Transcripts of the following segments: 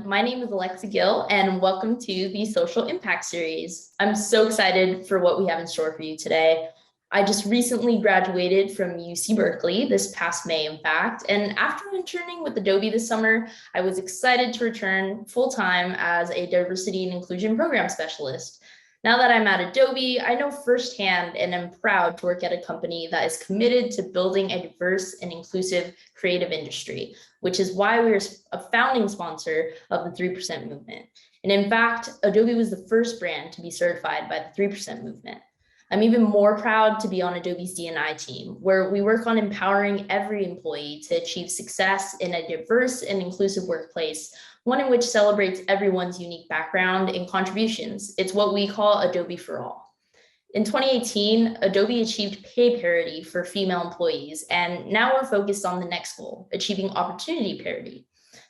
My name is Alexa Gill, and welcome to the Social Impact Series. I'm so excited for what we have in store for you today. I just recently graduated from UC Berkeley this past May, in fact, and after interning with Adobe this summer, I was excited to return full-time as a diversity and inclusion program specialist. Now that I'm at Adobe, I know firsthand and am proud to work at a company that is committed to building a diverse and inclusive creative industry, which is why we're a founding sponsor of the 3% movement. And in fact, Adobe was the first brand to be certified by the 3% movement. I'm even more proud to be on Adobe's D&I team, where we work on empowering every employee to achieve success in a diverse and inclusive workplace, one in which celebrates everyone's unique background and contributions. It's what we call Adobe for All. In 2018, Adobe achieved pay parity for female employees, and now we're focused on the next goal, achieving opportunity parity.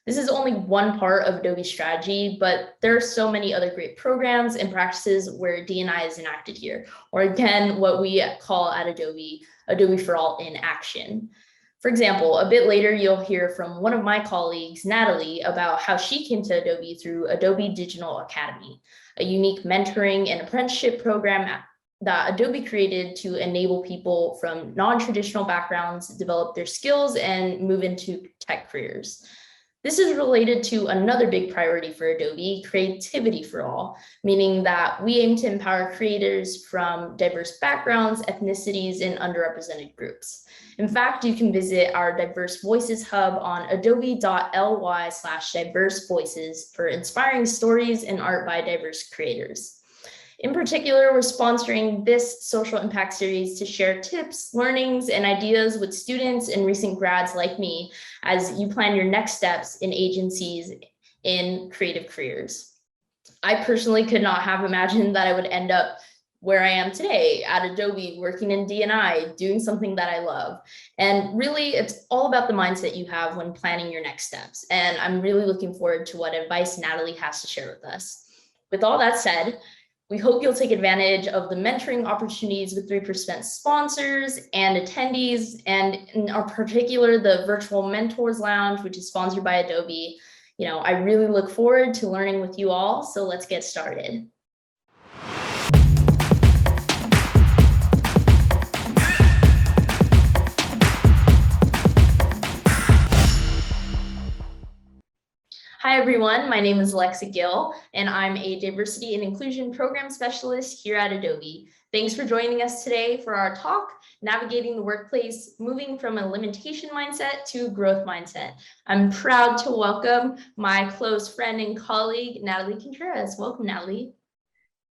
This is only one part of Adobe's strategy, but there are so many other great programs and practices where D&I is enacted here, or again, what we call at Adobe, Adobe for All in action. For example, a bit later, you'll hear from one of my colleagues, Natalie, about how she came to Adobe through Adobe Digital Academy, a unique mentoring and apprenticeship program that Adobe created to enable people from non-traditional backgrounds develop their skills and move into tech careers. This is related to another big priority for Adobe, creativity for all, meaning that we aim to empower creators from diverse backgrounds, ethnicities, and underrepresented groups. In fact, you can visit our Diverse Voices Hub on adobe.ly/diverse voices for inspiring stories and art by diverse creators. In particular, we're sponsoring this social impact series to share tips, learnings, and ideas with students and recent grads like me as you plan your next steps in agencies in creative careers. I personally could not have imagined that I would end up where I am today at Adobe, working in D&I, doing something that I love. And really, it's all about the mindset you have when planning your next steps. And I'm really looking forward to what advice Natalie has to share with us. With all that said, we hope you'll take advantage of the mentoring opportunities with 3% sponsors and attendees, and in our particular, the Virtual Mentors Lounge, which is sponsored by Adobe. I really look forward to learning with you all, so let's get started. Hi, everyone. My name is Alexa Gill, and I'm a Diversity and Inclusion Program Specialist here at Adobe. Thanks for joining us today for our talk, Navigating the Workplace, Moving from a Limitation Mindset to a Growth Mindset. I'm proud to welcome my close friend and colleague, Natalie Contreras. Welcome, Natalie.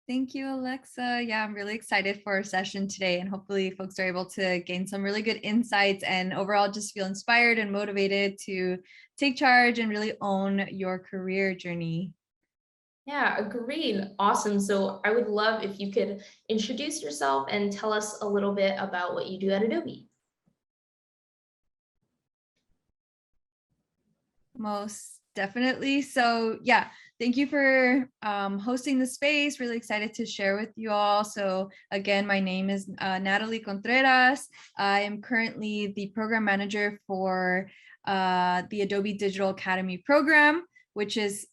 Thank you, Alexa. Yeah, I'm really excited for our session today, and hopefully folks are able to gain some really good insights and overall just feel inspired and motivated to take charge and really own your career journey. Yeah, agreed. Awesome. So I would love if you could introduce yourself and tell us a little bit about what you do at Adobe. Most definitely. So yeah, thank you for hosting the space. Really excited to share with you all. So again, my name is Natalie Contreras. I am currently the program manager for the Adobe Digital Academy program, which is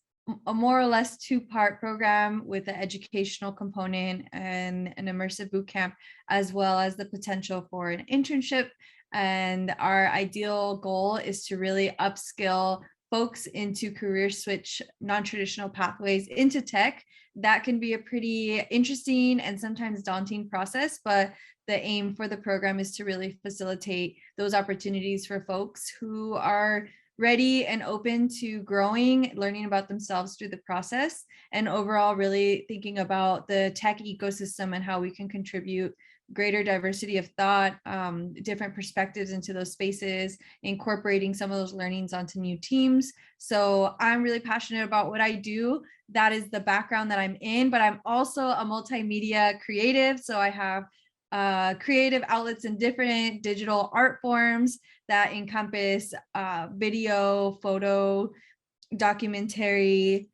a more or less two-part program with an educational component and an immersive bootcamp, as well as the potential for an internship. And our ideal goal is to really upskill folks into career switch non-traditional pathways into tech. That can be a pretty interesting and sometimes daunting process, but the aim for the program is to really facilitate those opportunities for folks who are ready and open to growing, learning about themselves through the process, and overall really thinking about the tech ecosystem and how we can contribute greater diversity of thought, different perspectives into those spaces, incorporating some of those learnings onto new teams. So I'm really passionate about what I do. That is the background that I'm in, but I'm also a multimedia creative. So I have creative outlets in different digital art forms that encompass video, photo, documentary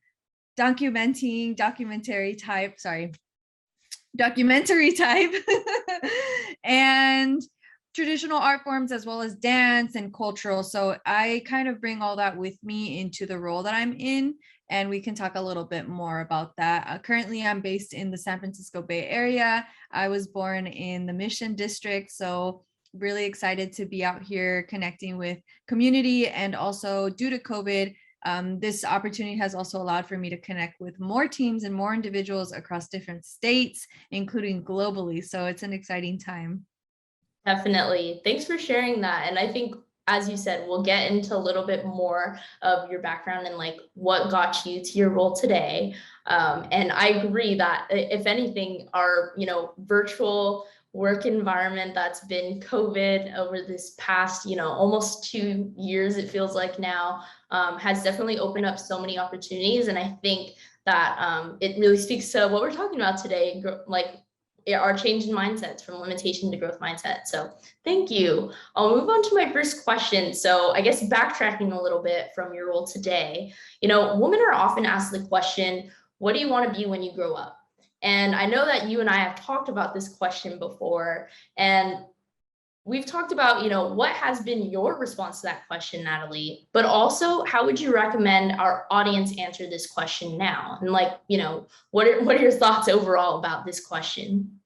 type and traditional art forms, as well as dance and cultural. So I kind of bring all that with me into the role that I'm in. and we can talk a little bit more about that. Currently, I'm based in the San Francisco Bay Area. I was born in the Mission District, so really excited to be out here connecting with community. And also due to COVID, this opportunity has also allowed for me to connect with more teams and more individuals across different states, including globally. So it's an exciting time. Definitely. Thanks for sharing that. And I think, as you said, we'll get into a little bit more of your background and like what got you to your role today. And I agree that if anything, our, virtual work environment that's been COVID over this past, almost 2 years, it feels like now, has definitely opened up so many opportunities. And I think that it really speaks to what we're talking about today, like our change in mindsets from limitation to growth mindset. So thank you. I'll move on to my first question. So I guess backtracking a little bit from your role today, women are often asked the question, what do you want to be when you grow up? And I know that you and I have talked about this question before, and we've talked about, what has been your response to that question, Natalie, but also how would you recommend our audience answer this question now? And like, what are your thoughts overall about this question?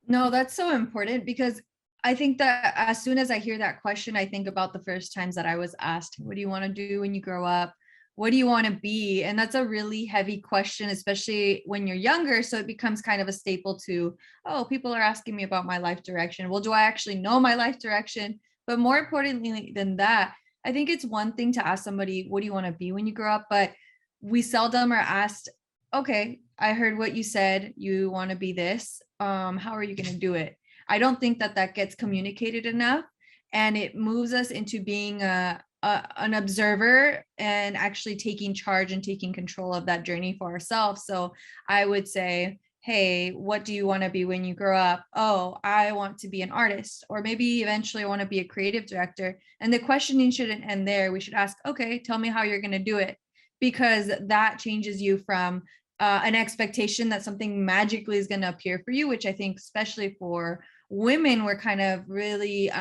No, that's so important, because I think that as soon as I hear that question, I think about the first times that I was asked, what do you want to do when you grow up? What do you want to be? And that's a really heavy question, especially when you're younger. So it becomes kind of a staple to, oh, people are asking me about my life direction. Well, do I actually know my life direction? But more importantly than that, I think it's one thing to ask somebody, what do you want to be when you grow up? But we seldom are asked, okay, I heard what you said, you want to be this. How are you going to do it? I don't think that that gets communicated enough, and it moves us into being an observer and actually taking charge and taking control of that journey for ourselves. So I would say, hey, what do you want to be when you grow up? Oh, I want to be an artist, or maybe eventually I want to be a creative director. And the questioning shouldn't end there. We should ask, okay, tell me how you're going to do it, because that changes you from an expectation that something magically is going to appear for you, which I think, especially for women, we're kind of really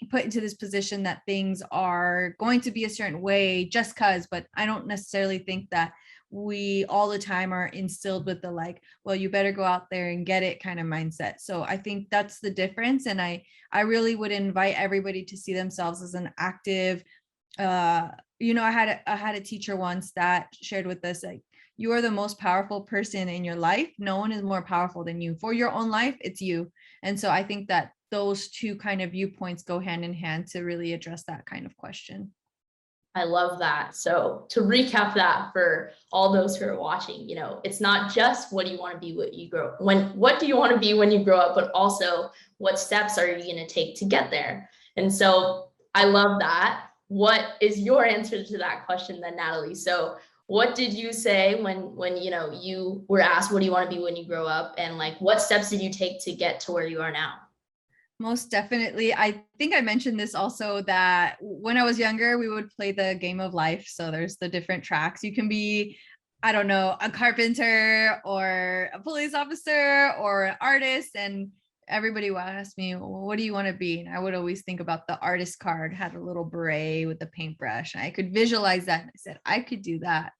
put into this position that things are going to be a certain way just because. But I don't necessarily think that we all the time are instilled with the like, well, you better go out there and get it kind of mindset. So I think that's the difference. And I really would invite everybody to see themselves as an active, I had a teacher once that shared with us, like, you are the most powerful person in your life. No one is more powerful than you. For your own life, it's you. And so I think that those two kind of viewpoints go hand in hand to really address that kind of question. I love that. So to recap that for all those who are watching, it's not just what do you want to be what do you want to be when you grow up, but also what steps are you going to take to get there? And so I love that. What is your answer to that question then, Natalie? So what did you say when you were asked, what do you want to be when you grow up? And like, what steps did you take to get to where you are now? Most definitely. I think I mentioned this also, that when I was younger, we would play the game of life. So there's the different tracks. You can be, I don't know, a carpenter or a police officer or an artist. And everybody would ask me, well, what do you want to be? And I would always think about the artist card, had a little beret with a paintbrush. And I could visualize that. And I said, I could do that.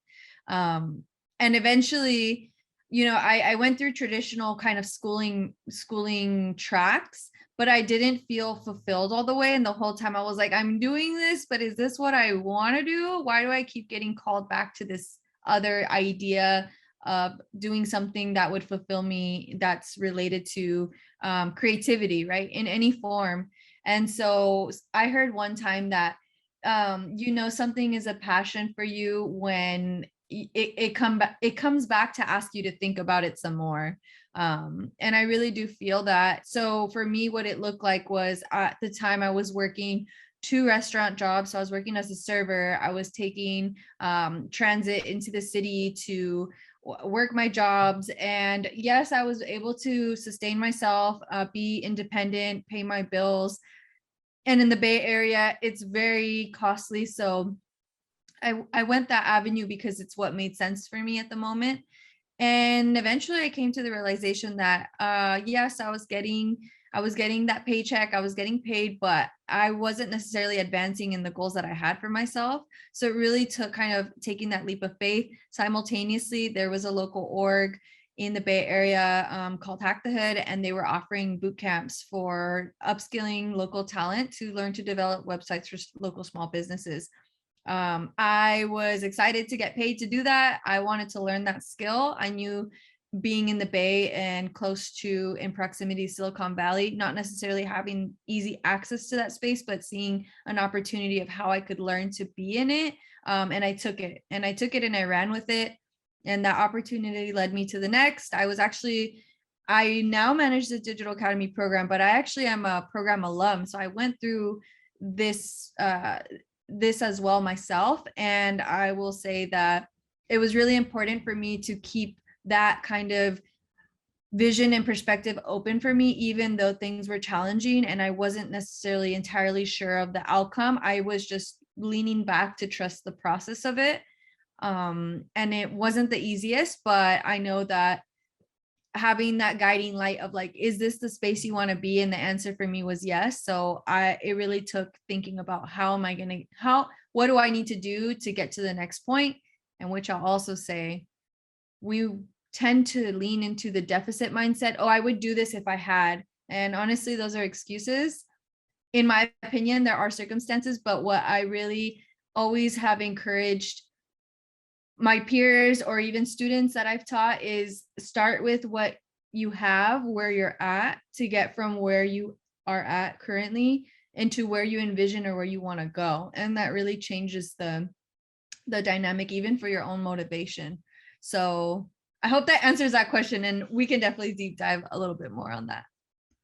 And eventually, I went through traditional kind of schooling tracks, but I didn't feel fulfilled all the way. And the whole time I was like, I'm doing this, but is this what I want to do? Why do I keep getting called back to this other idea of doing something that would fulfill me, that's related to creativity, right? In any form. And so I heard one time that, something is a passion for you when it comes back to ask you to think about it some more. And I really do feel that. So for me, what it looked like was, at the time I was working 2 restaurant jobs. So I was working as a server. I was taking transit into the city to work my jobs. And yes, I was able to sustain myself, be independent, pay my bills. And in the Bay Area, it's very costly. So I went that avenue because it's what made sense for me at the moment. And eventually I came to the realization that, yes, I was getting I was getting that paycheck, I was getting paid, but I wasn't necessarily advancing in the goals that I had for myself. So it really took kind of taking that leap of faith. Simultaneously, there was a local org in the Bay Area called Hack the Hood, and they were offering boot camps for upskilling local talent to learn to develop websites for local small businesses. I was excited to get paid to do that. I wanted to learn that skill. I knew being in the Bay and close to in proximity Silicon Valley, not necessarily having easy access to that space, but seeing an opportunity of how I could learn to be in it. And I took it and I ran with it. And that opportunity led me to the next. I now manage the Digital Academy program, but I actually am a program alum. So I went through this as well myself. And I will say that it was really important for me to keep that kind of vision and perspective open for me, even though things were challenging and I wasn't necessarily entirely sure of the outcome. I was just leaning back to trust the process of it. And it wasn't the easiest, but I know that having that guiding light of like, is this the space you want to be? And the answer for me was yes. So it really took thinking about what do I need to do to get to the next point? And which I'll also say, we tend to lean into the deficit mindset. Oh, I would do this if I had. And honestly, those are excuses. In my opinion, there are circumstances, but what I really always have encouraged my peers or even students that I've taught is start with what you have, where you're at, to get from where you are at currently into where you envision or where you want to go. And that really changes the dynamic even for your own motivation. So I hope that answers that question, and we can definitely deep dive a little bit more on that.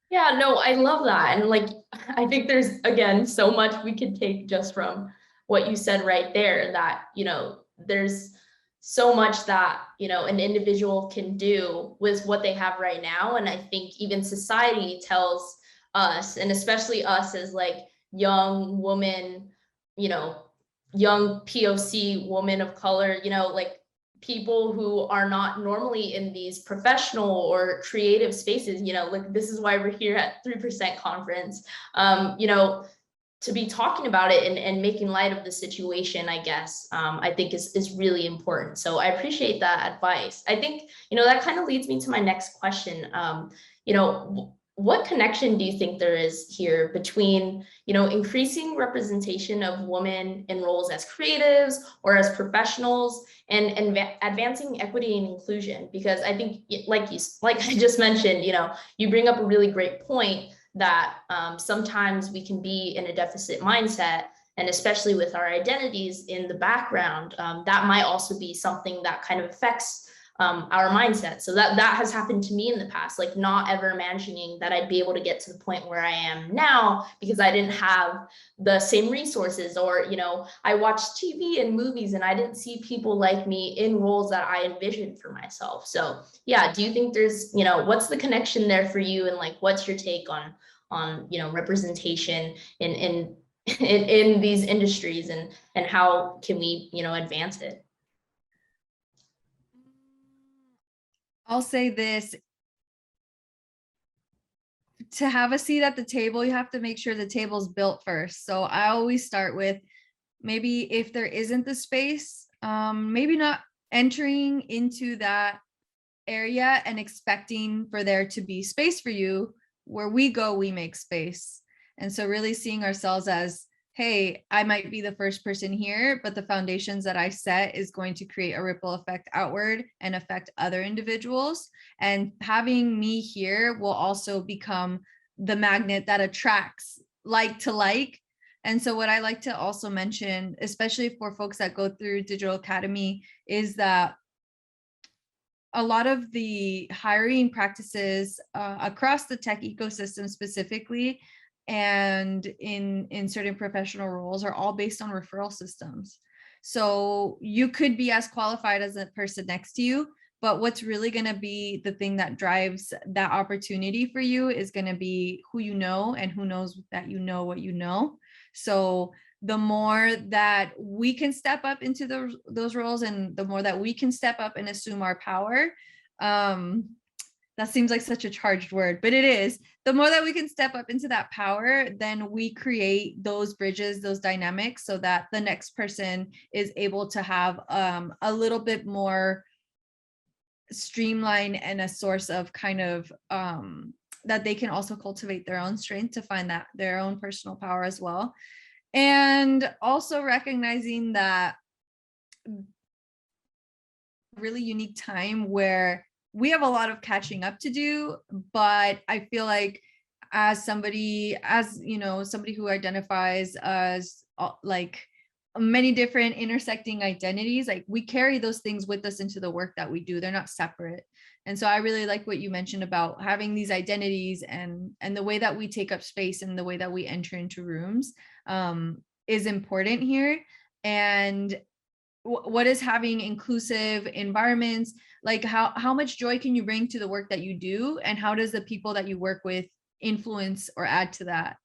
Yeah, no, I love that. And like, I think there's, again, so much we could take just from what you said right there, that, there's so much that, an individual can do with what they have right now. And I think even society tells us, and especially us as like young woman, young POC woman of color, like people who are not normally in these professional or creative spaces, like this is why we're here at 3% conference, to be talking about it and making light of the situation, I guess, I think is really important. So I appreciate that advice. I think, that kind of leads me to my next question. What connection do you think there is here between, increasing representation of women in roles as creatives or as professionals and advancing equity and inclusion? Because I think, like I just mentioned, you bring up a really great point that sometimes we can be in a deficit mindset, and especially with our identities in the background, that might also be something that kind of affects our mindset. So that has happened to me in the past, like not ever imagining that I'd be able to get to the point where I am now because I didn't have the same resources, or, I watched TV and movies and I didn't see people like me in roles that I envisioned for myself. So yeah, do you think there's, what's the connection there for you, and like, what's your take on representation in these industries, and how can we, advance it? I'll say this. To have a seat at the table, you have to make sure the table's built first. So I always start with, maybe if there isn't the space, maybe not entering into that area and expecting for there to be space for you. Where we go, we make space. And so really seeing ourselves as, hey, I might be the first person here, but the foundations that I set is going to create a ripple effect outward and affect other individuals. And having me here will also become the magnet that attracts like to like. And so what I like to also mention, especially for folks that go through Digital Academy, is that a lot of the hiring practices across the tech ecosystem specifically, and in certain professional roles, are all based on referral systems. So you could be as qualified as the person next to you, but what's really going to be the thing that drives that opportunity for you is going to be who you know, and who knows that you know what you know. So the more that we can step up into those roles, and the more that we can step up and assume our power, that seems like such a charged word, but it is. The more that we can step up into that power, then we create those bridges, those dynamics, so that the next person is able to have a little bit more streamline and a source of kind of that they can also cultivate their own strength to find that their own personal power as well. And also recognizing that really unique time where we have a lot of catching up to do, but I feel like as somebody, as you know, somebody who identifies as like many different intersecting identities, like we carry those things with us into the work that we do. They're not separate. And so I really like what you mentioned about having these identities and the way that we take up space and the way that we enter into rooms is important here. And what is having inclusive environments, like how much joy can you bring to the work that you do, and how does the people that you work with influence or add to that,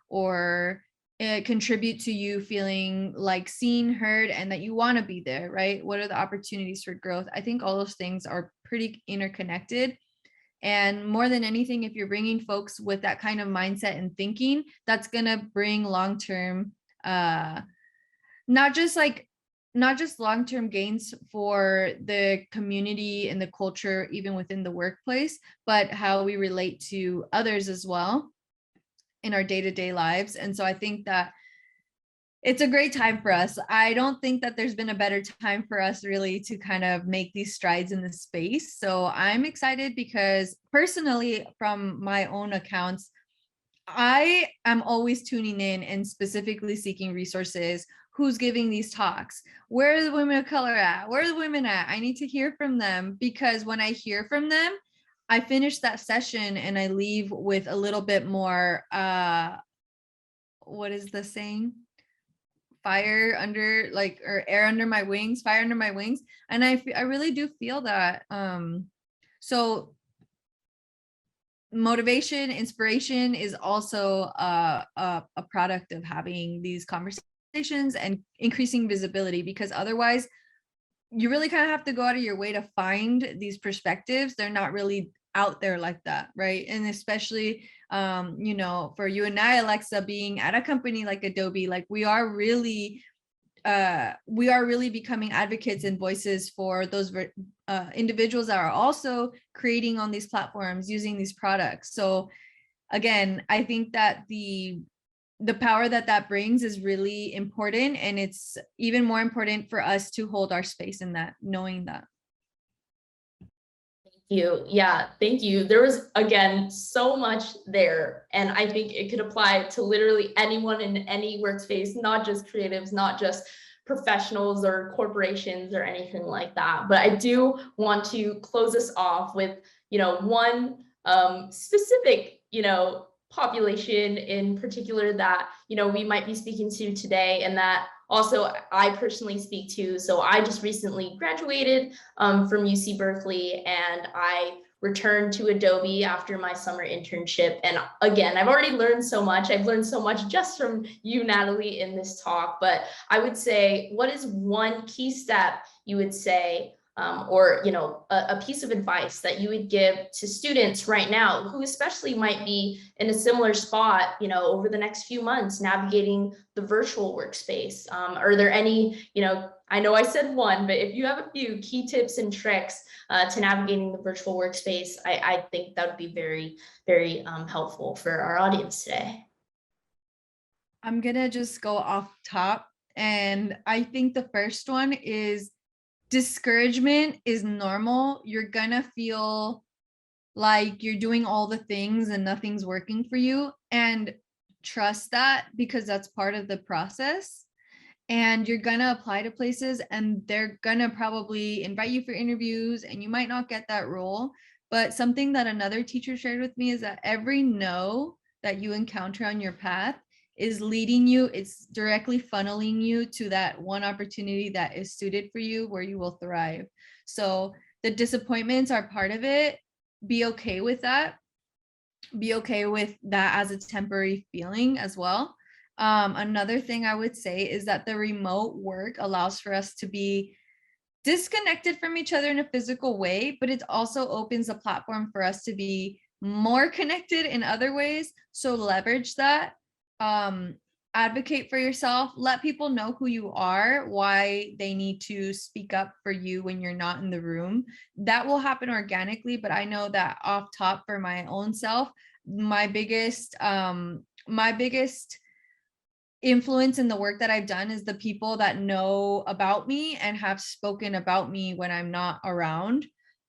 or contribute to you feeling like seen, heard, and that you want to be there, right? What are the opportunities for growth? I think all those things are pretty interconnected. And more than anything, if you're bringing folks with that kind of mindset and thinking, that's going to bring long-term not just long-term gains for the community and the culture, even within the workplace, but how we relate to others as well in our day-to-day lives. And so I think that it's a great time for us. I don't think that there's been a better time for us really to kind of make these strides in this space. So I'm excited because personally, from my own accounts, I am always tuning in and specifically seeking resources. Who's giving these talks? Where are the women of color at? Where are the women at? I need to hear from them, because when I hear from them, I finish that session and I leave with a little bit more, what is the saying? Fire under, like, or air under my wings, fire under my wings. And I really do feel that. So motivation, inspiration is also a product of having these conversations and increasing visibility, because otherwise you really kind of have to go out of your way to find these perspectives. They're not really out there like that, right? And especially for you and I, Alexa, being at a company like Adobe, like we are really becoming advocates and voices for those individuals that are also creating on these platforms, using these products. So again, I think that the power that brings is really important, and it's even more important for us to hold our space in that, knowing that. You. Yeah, thank you. There was, again, so much there. And I think it could apply to literally anyone in any workspace, not just creatives, not just professionals or corporations or anything like that. But I do want to close us off with, one specific, population in particular that, we might be speaking to today, and that also I personally speak to. So I just recently graduated from UC Berkeley, and I returned to Adobe after my summer internship. And again, I've already learned so much. I've learned so much just from you, Natalie, in this talk. But I would say, what is one key step you would say, or a piece of advice that you would give to students right now who especially might be in a similar spot, over the next few months navigating the virtual workspace? Are there any, I know I said one, but if you have a few key tips and tricks to navigating the virtual workspace, I think that would be very, very helpful for our audience today. I'm gonna just go off top, and I think the first one is discouragement is normal. You're gonna feel like you're doing all the things and nothing's working for you, and trust that, because that's part of the process. And you're gonna apply to places and they're gonna probably invite you for interviews, and you might not get that role. But something that another teacher shared with me is that every no that you encounter on your path is leading you, it's directly funneling you to that one opportunity that is suited for you, where you will thrive. So the disappointments are part of it. Be okay with that. Be okay with that as a temporary feeling as well. Another thing I would say is that the remote work allows for us to be disconnected from each other in a physical way, but it also opens a platform for us to be more connected in other ways. So leverage that. Advocate for yourself, let people know who you are, why they need to speak up for you when you're not in the room. That will happen organically, but I know that off top for my own self, my biggest influence in the work that I've done is the people that know about me and have spoken about me when I'm not around.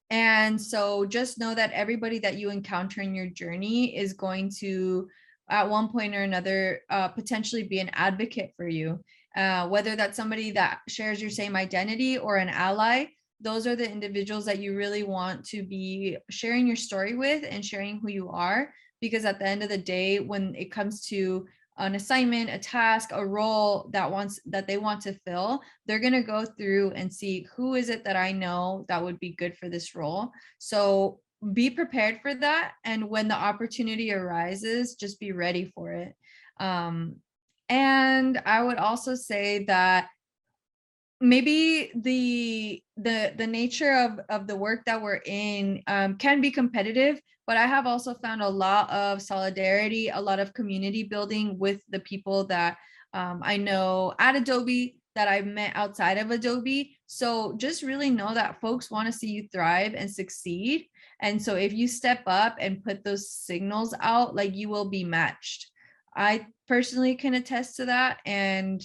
And so just know that everybody that you encounter in your journey is going to, at one point or another, potentially be an advocate for you. Whether that's somebody that shares your same identity or an ally, those are the individuals that you really want to be sharing your story with and sharing who you are. Because at the end of the day, when it comes to an assignment, a task, a role that they want to fill, they're going to go through and see, who is it that I know that would be good for this role. So be prepared for that. And when the opportunity arises, just be ready for it. And I would also say that maybe the nature of the work that we're in can be competitive, but I have also found a lot of solidarity, a lot of community building with the people that I know at Adobe, that I've met outside of Adobe. So just really know that folks want to see you thrive and succeed. And so if you step up and put those signals out, like, you will be matched. I personally can attest to that. And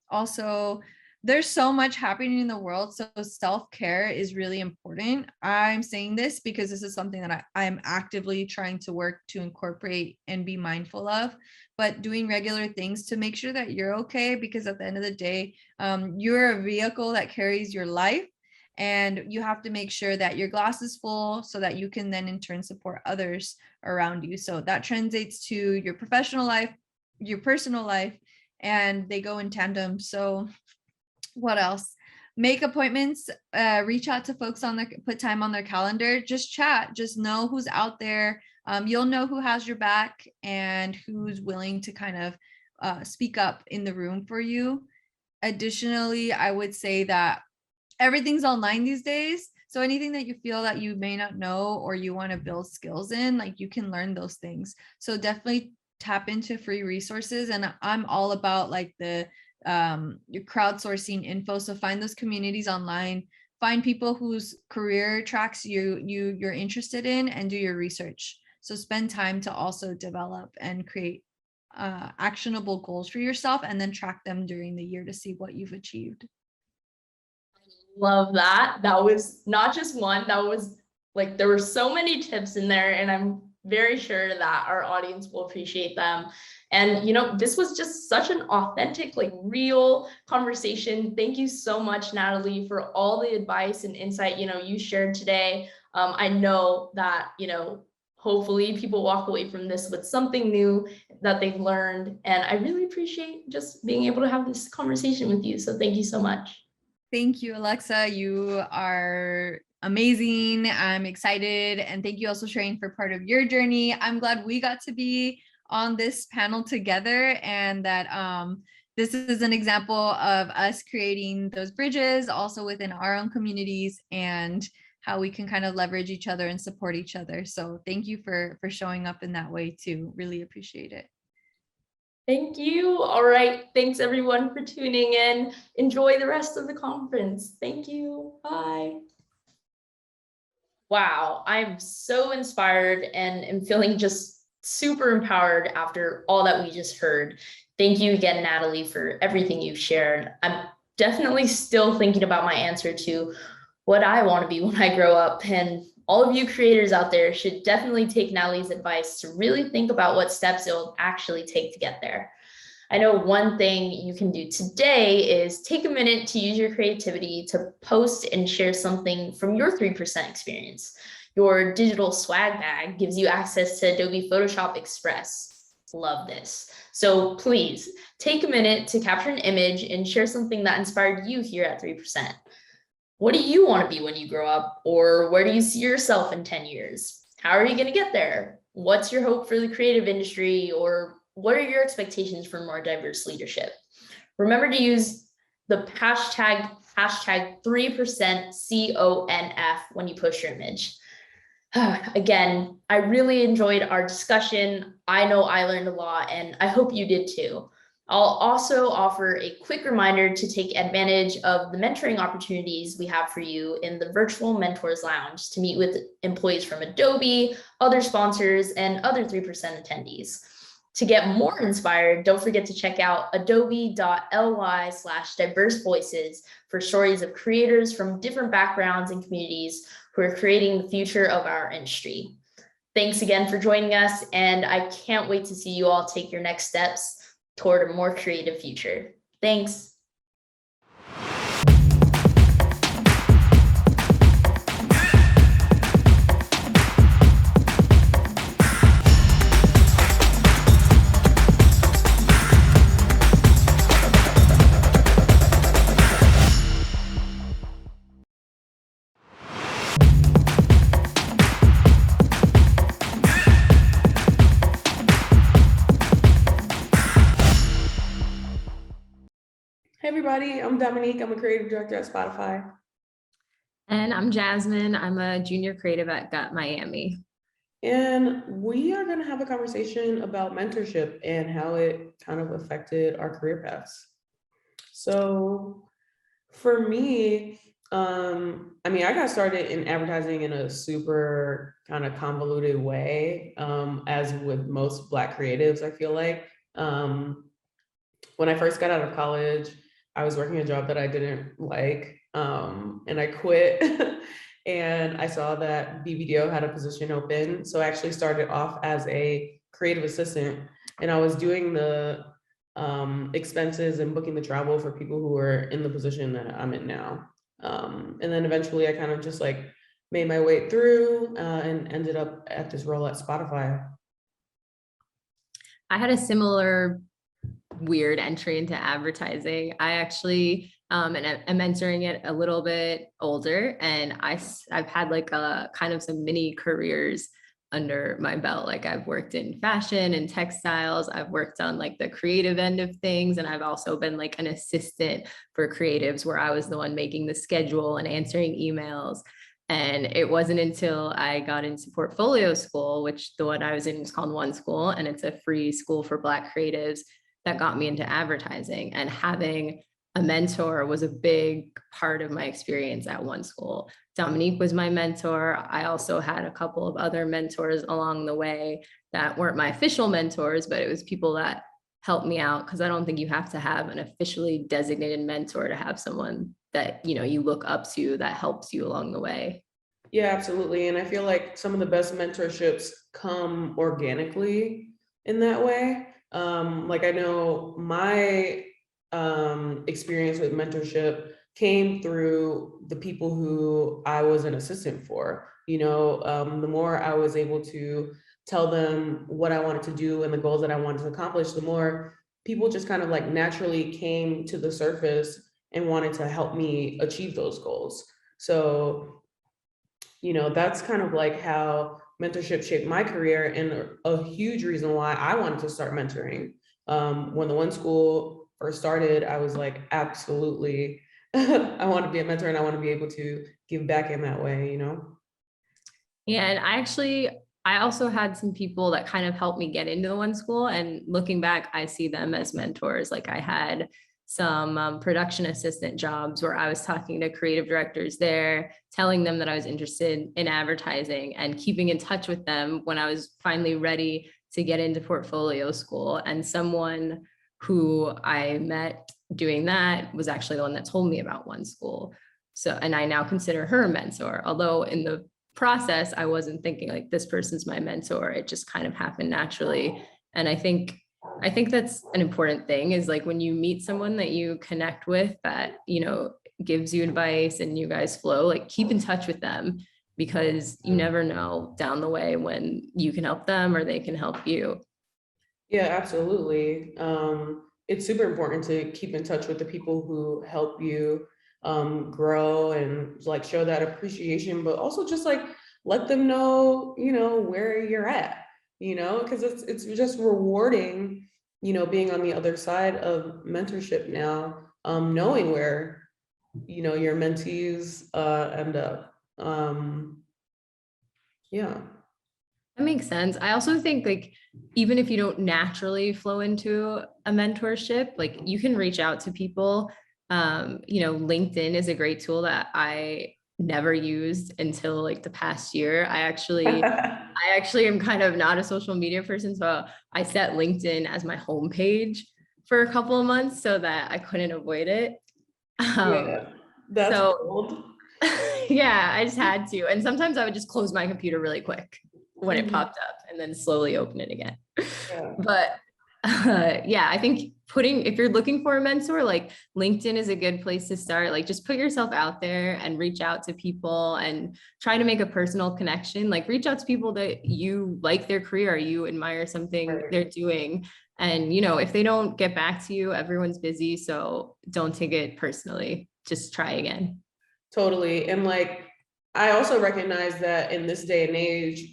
also, there's so much happening in the world, so self-care is really important. I'm saying this because this is something that I'm actively trying to work to incorporate and be mindful of, but doing regular things to make sure that you're okay, because at the end of the day, you're a vehicle that carries your life, and you have to make sure that your glass is full so that you can then in turn support others around you. So that translates to your professional life, your personal life, and they go in tandem. So what else? Make appointments, reach out to folks put time on their calendar, just chat, just know who's out there. You'll know who has your back and who's willing to kind of speak up in the room for you. Additionally, I would say that everything's online these days. So anything that you feel that you may not know or you want to build skills in, like, you can learn those things. So definitely tap into free resources. And I'm all about like your crowdsourcing info. So find those communities online, find people whose career tracks you're interested in, and do your research. So spend time to also develop and create actionable goals for yourself, and then track them during the year to see what you've achieved. Love that. That was not just one, that was like, there were so many tips in there, and I'm very sure that our audience will appreciate them. And, this was just such an authentic, like, real conversation. Thank you so much, Natalie, for all the advice and insight, you shared today. I know that, hopefully people walk away from this with something new that they've learned. And I really appreciate just being able to have this conversation with you. So thank you so much. Thank you, Alexa. You are amazing. I'm excited. And thank you also, sharing for part of your journey. I'm glad we got to be on this panel together, and that this is an example of us creating those bridges also within our own communities, and how we can kind of leverage each other and support each other. So thank you for showing up in that way too. Really appreciate it. Thank you. All right. Thanks everyone for tuning in. Enjoy the rest of the conference. Thank you. Bye. Wow, I'm so inspired and am feeling just super empowered after all that we just heard. Thank you again, Natalie, for everything you've shared. I'm definitely still thinking about my answer to what I want to be when I grow up. And all of you creators out there should definitely take Natalie's advice to really think about what steps it will actually take to get there. I know one thing you can do today is take a minute to use your creativity to post and share something from your 3% experience. Your digital swag bag gives you access to Adobe Photoshop Express. Love this. So please take a minute to capture an image and share something that inspired you here at 3%. What do you want to be when you grow up? Or where do you see yourself in 10 years? How are you going to get there? What's your hope for the creative industry? Or what are your expectations for more diverse leadership? Remember to use the hashtag hashtag 3% CONF when you post your image. Again, I really enjoyed our discussion. I know I learned a lot, and I hope you did too. I'll also offer a quick reminder to take advantage of the mentoring opportunities we have for you in the virtual Mentors Lounge to meet with employees from Adobe, other sponsors, and other 3% attendees. To get more inspired, don't forget to check out adobe.ly/diverse voices for stories of creators from different backgrounds and communities who are creating the future of our industry. Thanks again for joining us, and I can't wait to see you all take your next steps toward a more creative future. Thanks. Hey everybody, I'm Dominique. I'm a creative director at Spotify. And I'm Jasmine. I'm a junior creative at Gut Miami. And we are going to have a conversation about mentorship and how it kind of affected our career paths. So for me, I got started in advertising in a super kind of convoluted way, as with most Black creatives, I feel like. When I first got out of college, I was working a job that I didn't like, and I quit. And I saw that BBDO had a position open. So I actually started off as a creative assistant, and I was doing the expenses and booking the travel for people who were in the position that I'm in now. And then eventually I kind of just like made my way through and ended up at this role at Spotify. I had a similar weird entry into advertising. I actually am mentoring it a little bit older, and I've had like a kind of some mini careers under my belt. Like I've worked in fashion and textiles. I've worked on like the creative end of things. And I've also been like an assistant for creatives where I was the one making the schedule and answering emails. And it wasn't until I got into portfolio school, which the one I was in was called One School, and it's a free school for Black creatives, that got me into advertising. And having a mentor was a big part of my experience at One School. Dominique was my mentor. I also had a couple of other mentors along the way that weren't my official mentors, but it was people that helped me out, because I don't think you have to have an officially designated mentor to have someone that you look up to that helps you along the way. Yeah, absolutely. And I feel like some of the best mentorships come organically in that way. Like I know my experience with mentorship came through the people who I was an assistant for. The more I was able to tell them what I wanted to do and the goals that I wanted to accomplish, the more people just kind of like naturally came to the surface and wanted to help me achieve those goals. So, that's kind of like how mentorship shaped my career, and a huge reason why I wanted to start mentoring. When the One School first started, I was like, absolutely, I want to be a mentor and I want to be able to give back in that way, Yeah, and I also had some people that kind of helped me get into the One School, and looking back, I see them as mentors. Like I had some production assistant jobs where I was talking to creative directors there, telling them that I was interested in advertising and keeping in touch with them when I was finally ready to get into portfolio school. And someone who I met doing that was actually the one that told me about One School. So, and I now consider her a mentor, although in the process, I wasn't thinking like this person's my mentor. It just kind of happened naturally. And I think that's an important thing, is like when you meet someone that you connect with that, gives you advice and you guys flow, like keep in touch with them, because you never know down the way when you can help them or they can help you. Yeah, absolutely. It's super important to keep in touch with the people who help you grow and like show that appreciation, but also just like let them know, where you're at, because it's just rewarding, being on the other side of mentorship now, knowing where your mentees end up. Yeah. That makes sense. I also think like even if you don't naturally flow into a mentorship, like you can reach out to people. LinkedIn is a great tool that I never used until like the past year. I actually am kind of not a social media person, so I set LinkedIn as my homepage for a couple of months so that I couldn't avoid it. Yeah, that's So bold. yeah, I just had to. And sometimes I would just close my computer really quick when it popped up and then slowly open it again. Yeah. But yeah, I think if you're looking for a mentor, like LinkedIn is a good place to start. Like just put yourself out there and reach out to people and try to make a personal connection. Like reach out to people that you like their career, you admire something Right. they're doing. And, if they don't get back to you, everyone's busy. So don't take it personally. Just try again. Totally. And like, I also recognize that in this day and age,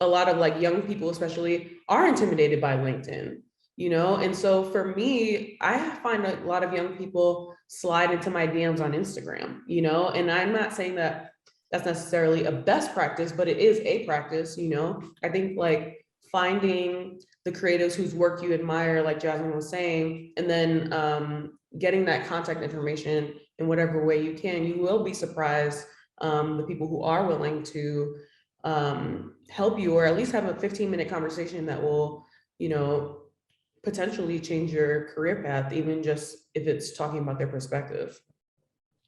a lot of like young people especially are intimidated by LinkedIn, and so for me, I find a lot of young people slide into my DMs on Instagram, and I'm not saying that that's necessarily a best practice, but it is a practice. I think like finding the creatives whose work you admire, like Jasmine was saying, and then getting that contact information in whatever way you can, you will be surprised the people who are willing to help you, or at least have a 15-minute conversation that will, potentially change your career path, even just if it's talking about their perspective.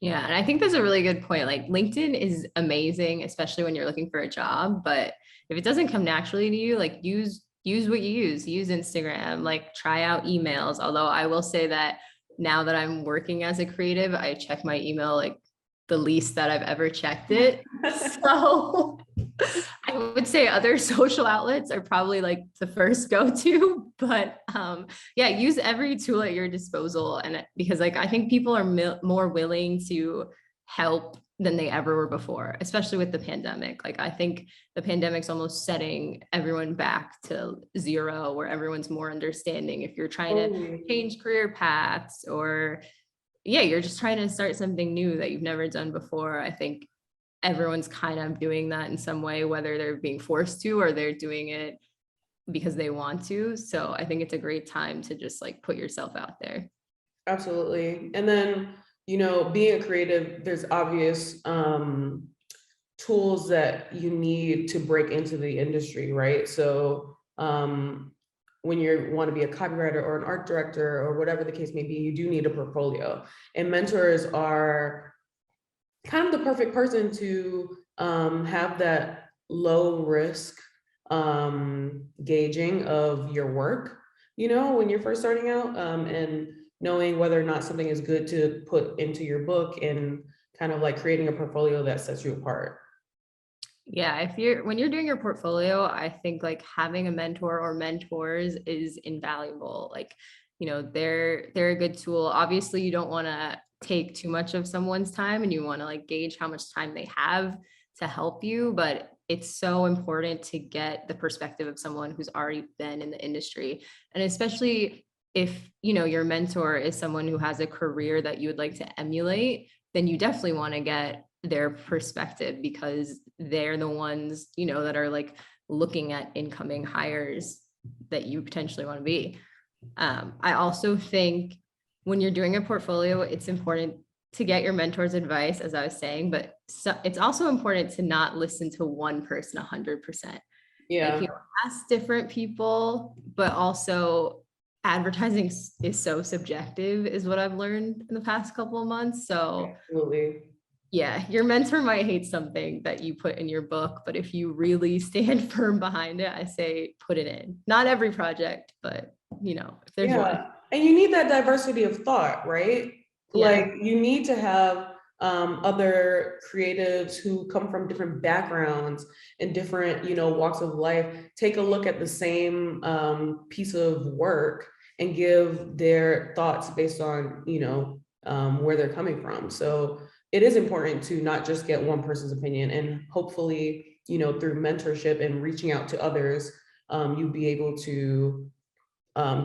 Yeah, and I think that's a really good point. Like LinkedIn is amazing, especially when you're looking for a job, but if it doesn't come naturally to you, like use what you use Instagram, like try out emails. Although I will say that now that I'm working as a creative, I check my email like the least that I've ever checked it. So I would say other social outlets are probably like the first go-to, but yeah, use every tool at your disposal. And because like, I think people are more willing to help than they ever were before, especially with the pandemic. Like, I think the pandemic's almost setting everyone back to zero, where everyone's more understanding. If you're trying to change career paths, or yeah, you're just trying to start something new that you've never done before, I think everyone's kind of doing that in some way, whether they're being forced to or they're doing it because they want to. So I think it's a great time to just like put yourself out there. Absolutely. And then, being a creative, there's obvious tools that you need to break into the industry, right? So when you want to be a copywriter or an art director or whatever the case may be, you do need a portfolio. And mentors are kind of the perfect person to have that low risk gauging of your work, when you're first starting out, and knowing whether or not something is good to put into your book, and kind of like creating a portfolio that sets you apart. Yeah, when you're doing your portfolio, I think like having a mentor or mentors is invaluable. Like, they're a good tool. Obviously, you don't want to take too much of someone's time, and you want to like gauge how much time they have to help you, but it's so important to get the perspective of someone who's already been in the industry. And especially if, your mentor is someone who has a career that you would like to emulate, then you definitely want to get their perspective, because they're the ones, that are like looking at incoming hires that you potentially want to be. I also think when you're doing a portfolio, it's important to get your mentor's advice, as I was saying, but it's also important to not listen to one person 100%. Yeah. Like, ask different people, but also advertising is so subjective, is what I've learned in the past couple of months. So absolutely. Yeah, your mentor might hate something that you put in your book, but if you really stand firm behind it, I say put it in. Not every project, but if there's one. And you need that diversity of thought, right? Yeah. Like you need to have other creatives who come from different backgrounds and different, walks of life, take a look at the same piece of work and give their thoughts based on, where they're coming from. So it is important to not just get one person's opinion, and hopefully, through mentorship and reaching out to others, you'll be able to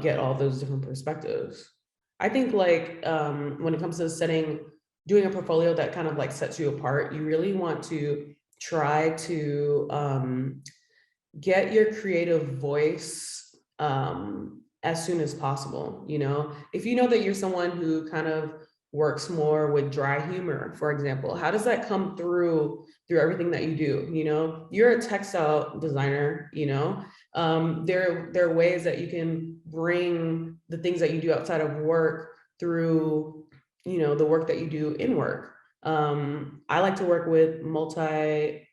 get all those different perspectives. I think like when it comes to setting doing a portfolio that kind of like sets you apart, you really want to try to get your creative voice as soon as possible. You know, if you know that you're someone who kind of works more with dry humor, for example, how does that come through everything that you do? You know, you're a textile designer, you know, there are ways that you can bring the things that you do outside of work through, you know, the work that you do in work. I like to work with multimedia,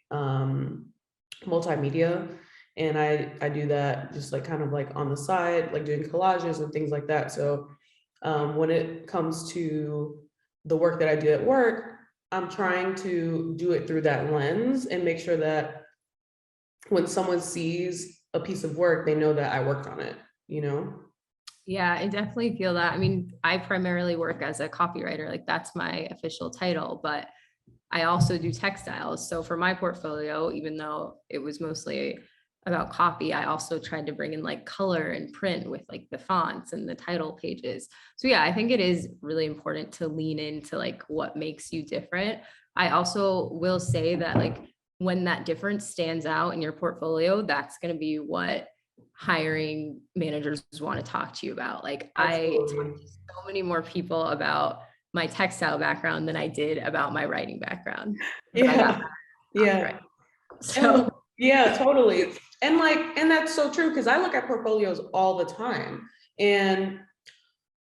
and I do that just like kind of like on the side, like doing collages and things like that. So when it comes to the work that I do at work, I'm trying to do it through that lens and make sure that when someone sees a piece of work, they know that I worked on it, you know? Yeah, I definitely feel that. I mean, I primarily work as a copywriter, like that's my official title, but I also do textiles. So for my portfolio, even though it was mostly about copy, I also tried to bring in like color and print with like the fonts and the title pages. So yeah, I think it is really important to lean into like what makes you different. I also will say that like when that difference stands out in your portfolio, that's going to be what hiring managers want to talk to you about. Like I talked to so many more people about my textile background than I did about my writing background. Yeah. Yeah. Right. So yeah, totally. And like, and that's so true, because I look at portfolios all the time, and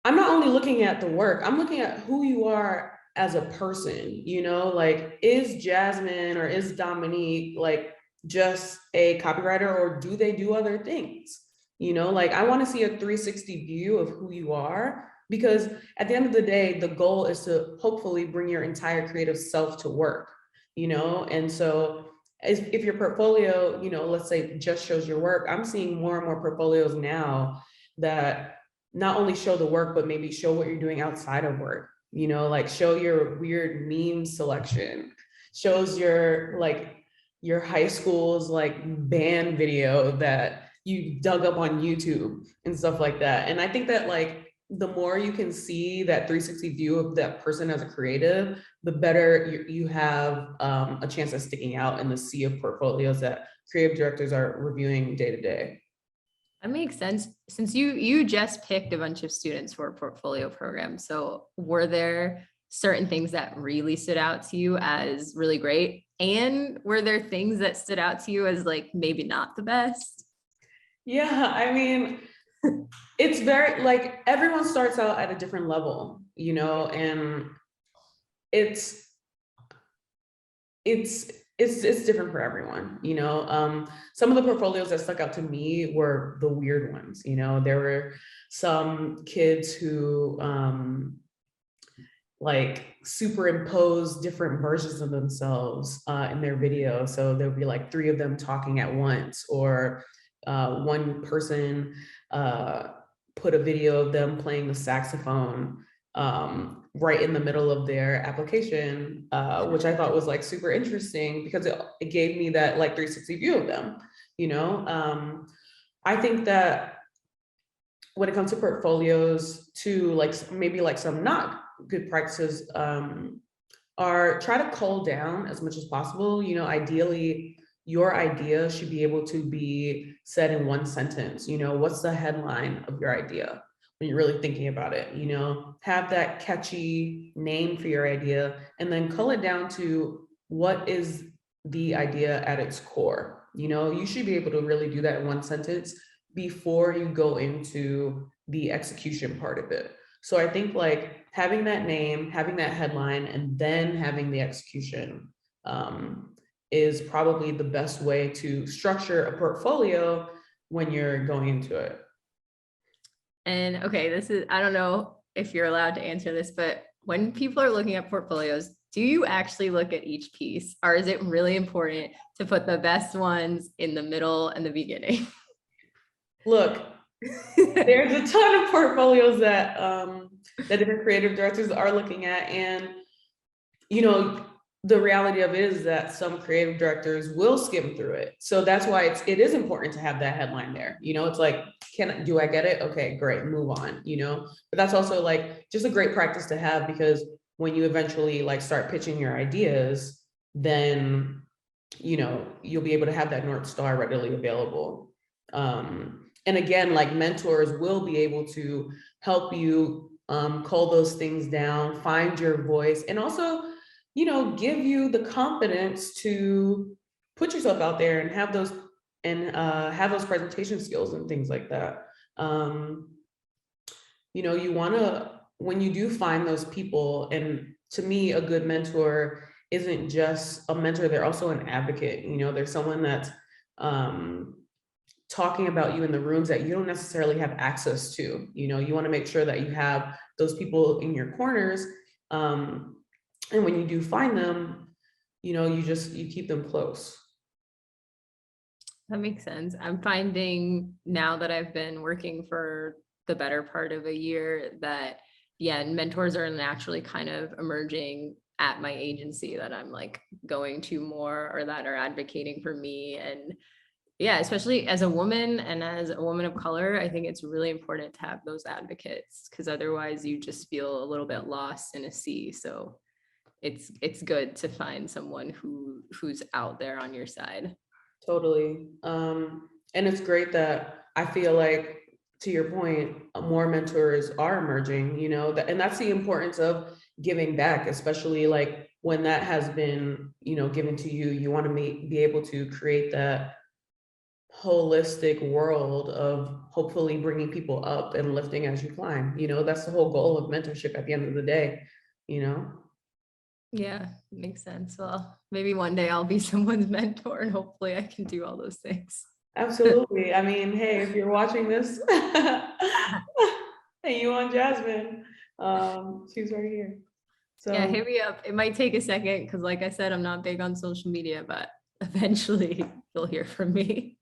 I'm not only looking at the work, I'm looking at who you are as a person, you know, like, is Jasmine or is Dominique like just a copywriter, or do they do other things? You know, like I want to see a 360 view of who you are, because at the end of the day, the goal is to hopefully bring your entire creative self to work, you know? And so if your portfolio, you know, let's say just shows your work, I'm seeing more and more portfolios now that not only show the work, but maybe show what you're doing outside of work, you know, like show your weird meme selection, shows your like your high school's like band video that you dug up on YouTube and stuff like that. And I think that like the more you can see that 360 view of that person as a creative, the better you have a chance of sticking out in the sea of portfolios that creative directors are reviewing day to day. that makes sense. Since you just picked a bunch of students for a portfolio program, so were there certain things that really stood out to you as really great? And were there things that stood out to you as like maybe not the best? Yeah, I mean, it's very like everyone starts out at a different level, you know, and it's it's different for everyone, you know. Some of the portfolios that stuck out to me were the weird ones, you know. There were some kids who like superimpose different versions of themselves in their video. So there'll be like 3 of them talking at once, or one person put a video of them playing the saxophone right in the middle of their application, which I thought was like super interesting, because it gave me that like 360 view of them, you know. I think that when it comes to portfolios too, like maybe like some not good practices are try to cull down as much as possible. You know, ideally your idea should be able to be said in one sentence. You know, what's the headline of your idea when you're really thinking about it? You know, have that catchy name for your idea, and then cull it down to what is the idea at its core. You know, you should be able to really do that in one sentence before you go into the execution part of it. So I think like having that name, having that headline, and then having the execution is probably the best way to structure a portfolio when you're going into it. And okay, this is, I don't know if you're allowed to answer this, but when people are looking at portfolios, do you actually look at each piece, or is it really important to put the best ones in the middle and the beginning? Look, there's a ton of portfolios that that different creative directors are looking at, and you know, the reality of it is that some creative directors will skim through it. So that's why it is important to have that headline there. You know, it's like, do I get it? Okay, great, move on, you know. But that's also like just a great practice to have, because when you eventually like start pitching your ideas, then, you know, you'll be able to have that North Star readily available. And again, like mentors will be able to help you cull those things down, find your voice, and also, you know, give you the confidence to put yourself out there and have those presentation skills and things like that. You know, you want to, when you do find those people, and to me, a good mentor isn't just a mentor, they're also an advocate. You know, there's someone that's talking about you in the rooms that you don't necessarily have access to. You know, you want to make sure that you have those people in your corners. And when you do find them, you know, you keep them close. That makes sense. I'm finding now that I've been working for the better part of a year that, yeah, mentors are naturally kind of emerging at my agency that I'm like going to more, or that are advocating for me. And yeah, especially as a woman and as a woman of color, I think it's really important to have those advocates, because otherwise you just feel a little bit lost in a sea. So it's good to find someone who's out there on your side. Totally. And it's great that I feel like, to your point, more mentors are emerging, you know, and that's the importance of giving back, especially like when that has been, you know, given to you. You want to be able to create that holistic world of hopefully bringing people up and lifting as you climb. You know, that's the whole goal of mentorship at the end of the day, you know? Yeah, makes sense. Well, maybe one day I'll be someone's mentor and hopefully I can do all those things. Absolutely. I mean, hey, if you're watching this, hey, you want Jasmine? She's right here. So yeah, hit me up. It might take a second because, like I said, I'm not big on social media, but eventually you'll hear from me.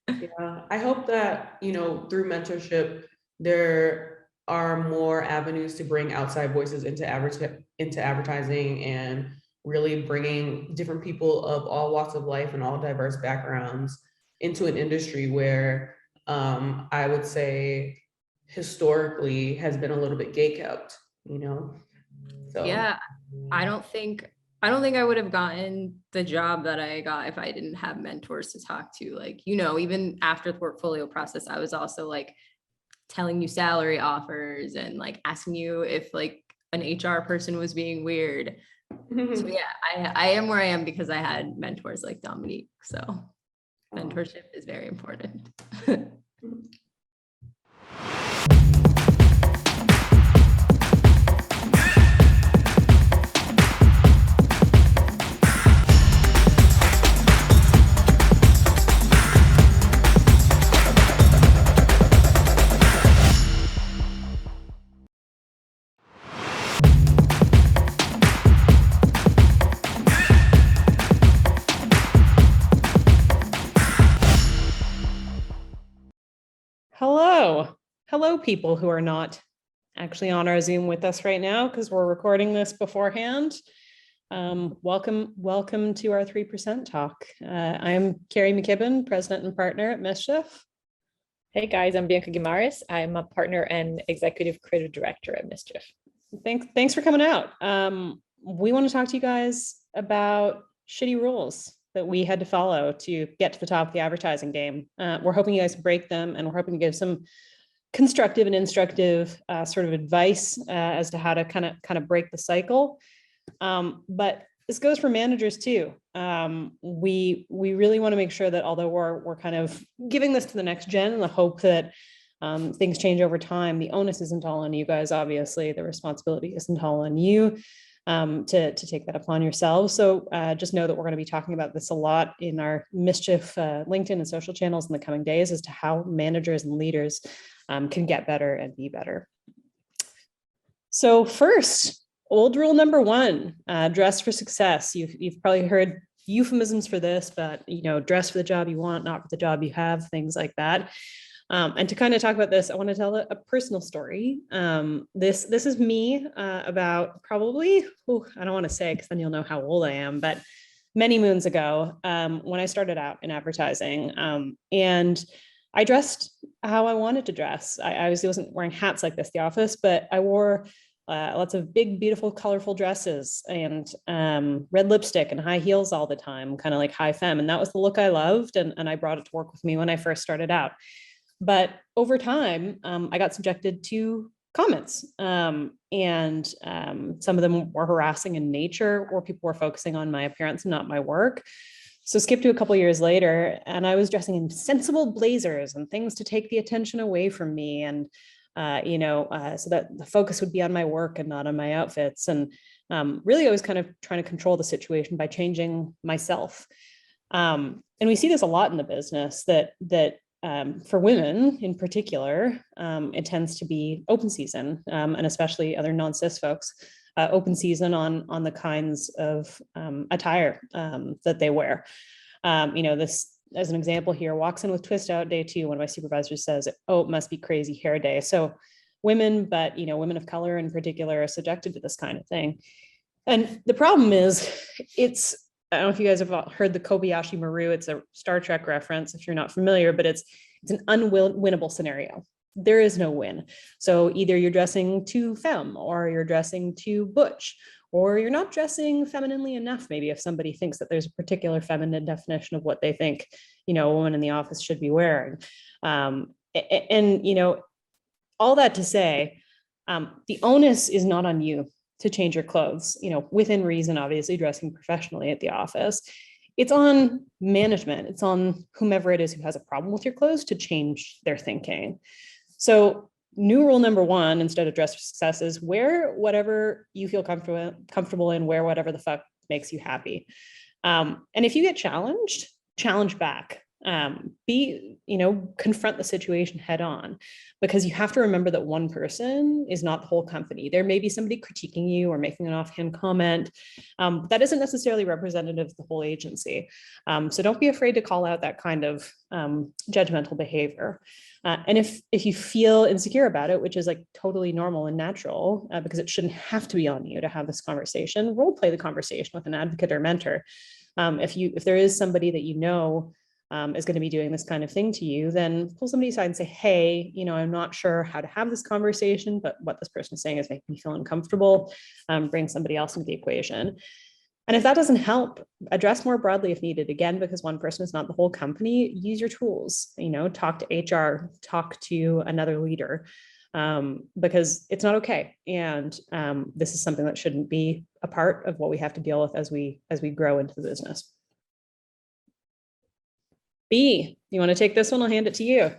yeah, I hope that, you know, through mentorship, there are more avenues to bring outside voices into advertising, and really bringing different people of all walks of life and all diverse backgrounds into an industry where I would say historically has been a little bit gatekept, you know? So Yeah, I don't think I would have gotten the job that I got if I didn't have mentors to talk to. Like, you know, even after the portfolio process, I was also like telling you salary offers and like asking you if like an HR person was being weird. So yeah, I am where I am because I had mentors like Dominique. So mentorship is very important. Hello, people who are not actually on our Zoom with us right now because we're recording this beforehand. Welcome to our 3% talk. I'm Carrie McKibben, president and partner at Mischief. Hey guys, I'm Bianca Guimares. I'm a partner and executive creative director at Mischief. Thanks for coming out. We want to talk to you guys about shitty rules that we had to follow to get to the top of the advertising game. We're hoping you guys break them, and we're hoping to give some constructive and instructive sort of advice as to how to kind of break the cycle. But this goes for managers too. We really want to make sure that although we're kind of giving this to the next gen in the hope that things change over time, the onus isn't all on you guys. Obviously, the responsibility isn't all on you to take that upon yourselves. So just know that we're going to be talking about this a lot in our Mischief LinkedIn and social channels in the coming days as to how managers and leaders can get better and be better. So first, old rule number one, dress for success. You've probably heard euphemisms for this, but you know, dress for the job you want, not for the job you have, things like that. And to kind of talk about this, I want to tell a personal story. This is me about probably, I don't want to say because then you'll know how old I am, but many moons ago when I started out in advertising, and I dressed how I wanted to dress. I wasn't wearing hats like this at the office, but I wore lots of big, beautiful, colorful dresses and red lipstick and high heels all the time, kind of like high femme. And that was the look I loved. And I brought it to work with me when I first started out. But over time, I got subjected to comments, and some of them were harassing in nature, or people were focusing on my appearance and not my work. So skip to a couple years later, and I was dressing in sensible blazers and things to take the attention away from me, and so that the focus would be on my work and not on my outfits. And really, I was kind of trying to control the situation by changing myself. And we see this a lot in the business that for women in particular, it tends to be open season, and especially other non-cis folks, open season on the kinds of attire that they wear. This, as an example here, walks in with twist out day 2. One of my supervisors says, "Oh, it must be crazy hair day." So women, but women of color in particular, are subjected to this kind of thing. And the problem is, I don't know if you guys have heard the Kobayashi Maru. It's a Star Trek reference if you're not familiar, but it's an unwinnable scenario. There is no win. So either you're dressing too femme, or you're dressing too butch, or you're not dressing femininely enough. Maybe if somebody thinks that there's a particular feminine definition of what they think, a woman in the office should be wearing. All that to say, the onus is not on you to change your clothes, within reason, obviously dressing professionally at the office. It's on management. It's on whomever it is who has a problem with your clothes to change their thinking. So new rule number 1, instead of dress for success, is wear whatever you feel comfortable in, wear whatever the fuck makes you happy. And if you get challenged, challenge back. Confront the situation head on, because you have to remember that one person is not the whole company. There may be somebody critiquing you or making an offhand comment. That isn't necessarily representative of the whole agency. So don't be afraid to call out that kind of judgmental behavior. And if you feel insecure about it, which is like totally normal and natural, because it shouldn't have to be on you to have this conversation, role play the conversation with an advocate or mentor. If there is somebody that is going to be doing this kind of thing to you, then pull somebody aside and say, "Hey, I'm not sure how to have this conversation, but what this person is saying is making me feel uncomfortable." Bring somebody else into the equation. And if that doesn't help, address more broadly if needed. Again, because one person is not the whole company, use your tools, talk to HR, talk to another leader, because it's not okay. And this is something that shouldn't be a part of what we have to deal with as we grow into the business. B, you want to take this one? I'll hand it to you.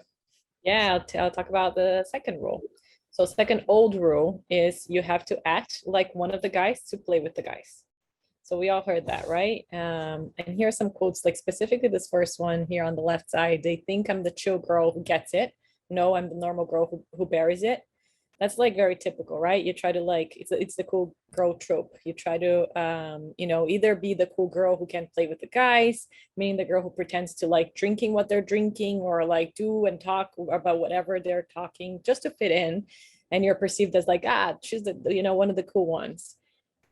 Yeah, I'll talk about the second rule. So second old rule is you have to act like one of the guys to play with the guys. So we all heard that, right? And here are some quotes, like specifically this first one here on the left side. "They think I'm the chill girl who gets it. No, I'm the normal girl who buries it." That's like very typical, right? You try to it's the cool girl trope. You try to, either be the cool girl who can play with the guys, meaning the girl who pretends to like drinking what they're drinking, or like do and talk about whatever they're talking just to fit in. And you're perceived as like, she's the, one of the cool ones.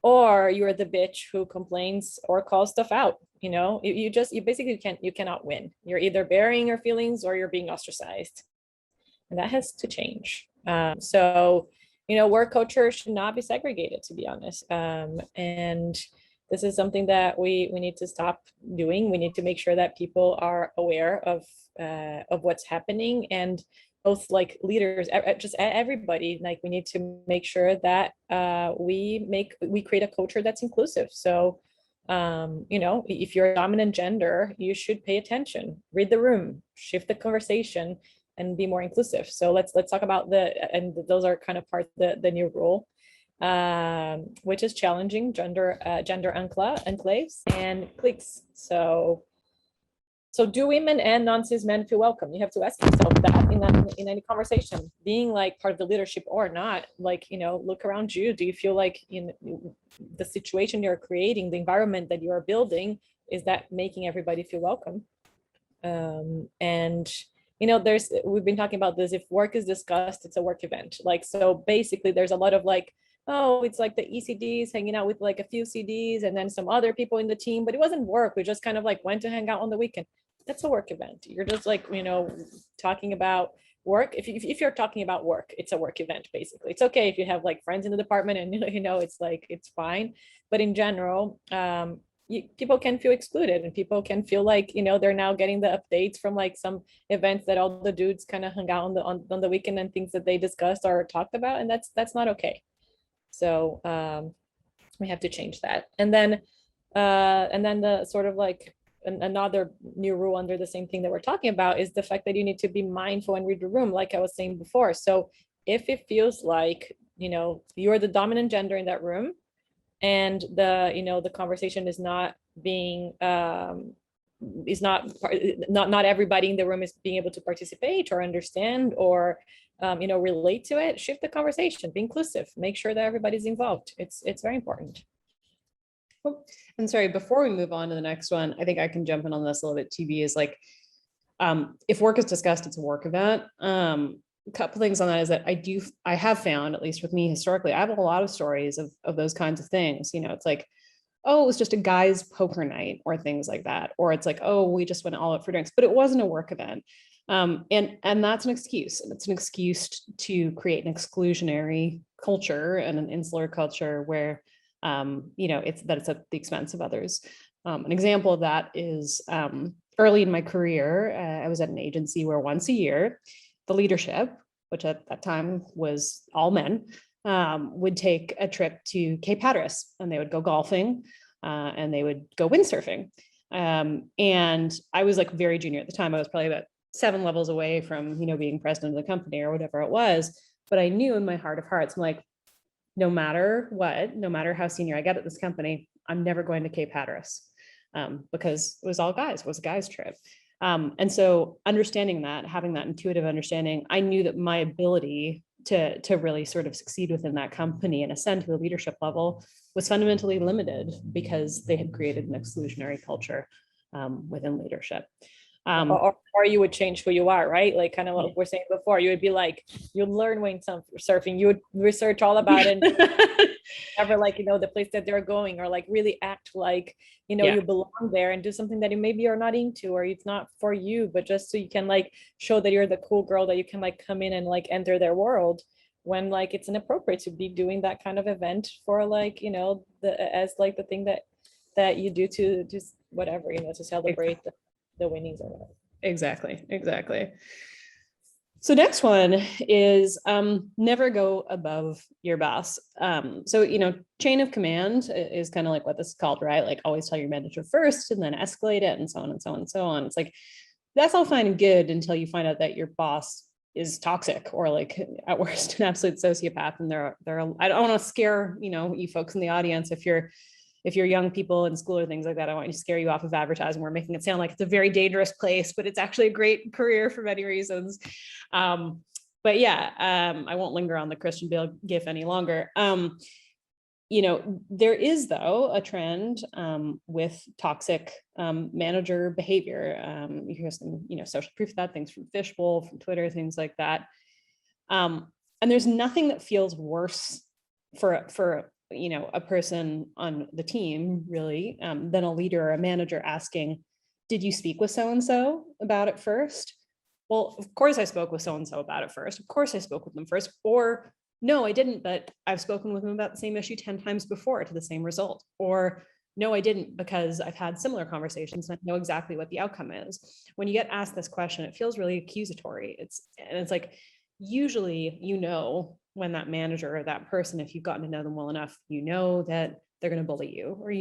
Or you're the bitch who complains or calls stuff out. You basically you cannot win. You're either burying your feelings or you're being ostracized. And that has to change. Work culture should not be segregated, to be honest. And this is something that we need to stop doing. We need to make sure that people are aware of what's happening, and both like leaders, just everybody, like we need to make sure that we create a culture that's inclusive. So, if you're a dominant gender, you should pay attention, read the room, shift the conversation, and be more inclusive. So let's talk about those are kind of part of the new rule, which is challenging gender enclaves and cliques. So do women and non-cis men feel welcome? You have to ask yourself that in any conversation, being like part of the leadership or not. Like, look around you. Do you feel like in the situation you're creating, the environment that you are building, is that making everybody feel welcome? We've been talking about this. If work is discussed, it's a work event. Like, so basically there's a lot of like, oh, it's like the ECDs hanging out with like a few CDs and then some other people in the team, but it wasn't work. We just kind of like went to hang out on the weekend. That's a work event. You're just like, talking about work, if you're talking about work, it's a work event, basically. It's okay if you have like friends in the department and it's like, it's fine. But in general, people can feel excluded, and people can feel like, they're now getting the updates from like some events that all the dudes kind of hung out on the weekend, and things that they discussed or talked about, and that's not okay. So we have to change that. And then the sort of like another new rule under the same thing that we're talking about is the fact that you need to be mindful and read the room, like I was saying before. So if it feels like, you're the dominant gender in that room, and the conversation is not being is not everybody in the room is being able to participate or understand or relate to it, shift the conversation, be inclusive, make sure that everybody's involved. It's very important. And sorry, before we move on to the next one, I think I can jump in on this a little bit. TV is like, if work is discussed, it's a work event. A couple things on that is that I have found, at least with me historically, I have a lot of stories of those kinds of things. It's like, oh, it was just a guy's poker night or things like that. Or it's like, oh, we just went all out for drinks, but it wasn't a work event. And that's an excuse. And it's an excuse to create an exclusionary culture and an insular culture where it's at the expense of others. An example of that is early in my career, I was at an agency where once a year, the leadership, which at that time was all men, would take a trip to Cape Hatteras, and they would go golfing and they would go windsurfing. And I was like very junior at the time. I was probably about 7 levels away from, being president of the company or whatever it was. But I knew in my heart of hearts, I'm like, no matter what, no matter how senior I get at this company, I'm never going to Cape Hatteras because it was all guys, it was a guys trip. And so understanding that, having that intuitive understanding, I knew that my ability to really sort of succeed within that company and ascend to a leadership level was fundamentally limited because they had created an exclusionary culture within leadership. Or you would change who you are, right? Like kind of what we're saying before, you would be like, you'd learn windsurfing, you would research all about it, ever like, the place that they're going, or like really act like, you belong there and do something that you maybe you're not into, or it's not for you, but just so you can like show that you're the cool girl, that you can like come in and like enter their world when like it's inappropriate to be doing that kind of event for like, as like the thing that you do to just whatever, to celebrate the winnings or whatever. Exactly. So next one is never go above your boss. So, chain of command is kind of like what this is called, right? Like always tell your manager first and then escalate it and so on and so on and so on. It's like, that's all fine and good until you find out that your boss is toxic or like at worst an absolute sociopath. And I don't want to scare, you folks in the audience. If you're young people in school or things like that, I want you to scare you off of advertising. We're making it sound like it's a very dangerous place, but it's actually a great career for many reasons. But yeah, I won't linger on the Christian Bale gif any longer. There is though a trend with toxic manager behavior. You hear some, social proof of that, things from Fishbowl, from Twitter, things like that. And there's nothing that feels worse for a person on the team really than a leader or a manager asking, did you speak with so-and-so about it first? Well, of course I spoke with so-and-so about it first. Of course I spoke with them first. Or no, I didn't, but I've spoken with them about the same issue 10 times before to the same result. Or no, I didn't, because I've had similar conversations and I know exactly what the outcome is. When you get asked this question, it feels really accusatory. It's like, usually, when that manager or that person, if you've gotten to know them well enough, that they're going to bully you, or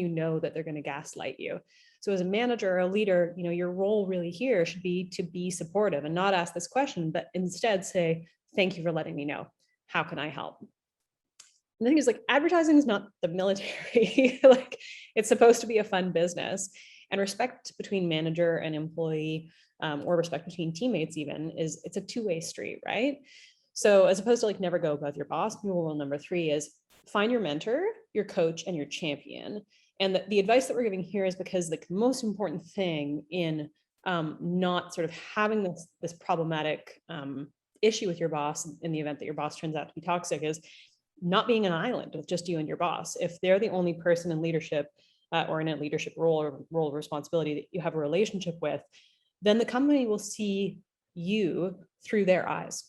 that they're going to gaslight you. So as a manager or a leader, your role really here should be to be supportive and not ask this question, but instead say, thank you for letting me know. How can I help? And the thing is, like, advertising is not the military. Like, it's supposed to be a fun business, and respect between manager and employee, or respect between teammates even, it's a two-way street, right? So as opposed to like never go above your boss, rule number 3 is find your mentor, your coach, and your champion. And the advice that we're giving here is because the most important thing in not sort of having this problematic issue with your boss in the event that your boss turns out to be toxic is not being an island with just you and your boss. If they're the only person in leadership or in a leadership role or role of responsibility that you have a relationship with, then the company will see you through their eyes.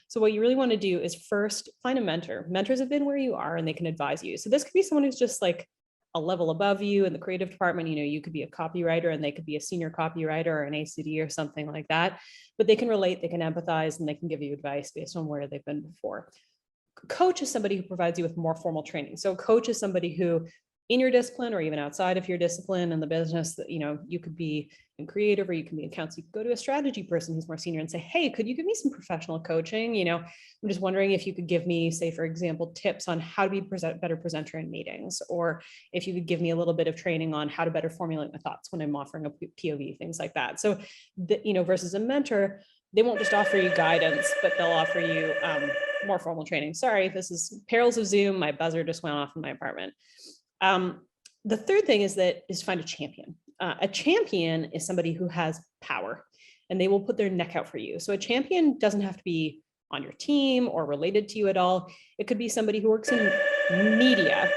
So what you really want to do is first find a mentor. Mentors have been where you are and they can advise you. So this could be someone who's just like a level above you in the creative department. You know, you could be a copywriter and they could be a senior copywriter or an ACD or something like that, but they can relate, they can empathize, and they can give you advice based on where they've been before. Coach is somebody who provides you with more formal training. So a coach is somebody who in your discipline or even outside of your discipline in the business that, you know, you could be in creative or you can be in accounts. You could go to a strategy person who's more senior and say, hey, could you give me some professional coaching? You know, I'm just wondering if you could give me, say, for example, tips on how to be better presenter in meetings, or if you could give me a little bit of training on how to better formulate my thoughts when I'm offering a POV, things like that. So, you know, versus a mentor, they won't just offer you guidance, but they'll offer you more formal training. Sorry, this is perils of Zoom. My buzzer just went off in my apartment. The third thing is find a champion. A champion is somebody who has power and they will put their neck out for you. So a champion doesn't have to be on your team or related to you at all. It could be somebody who works in media.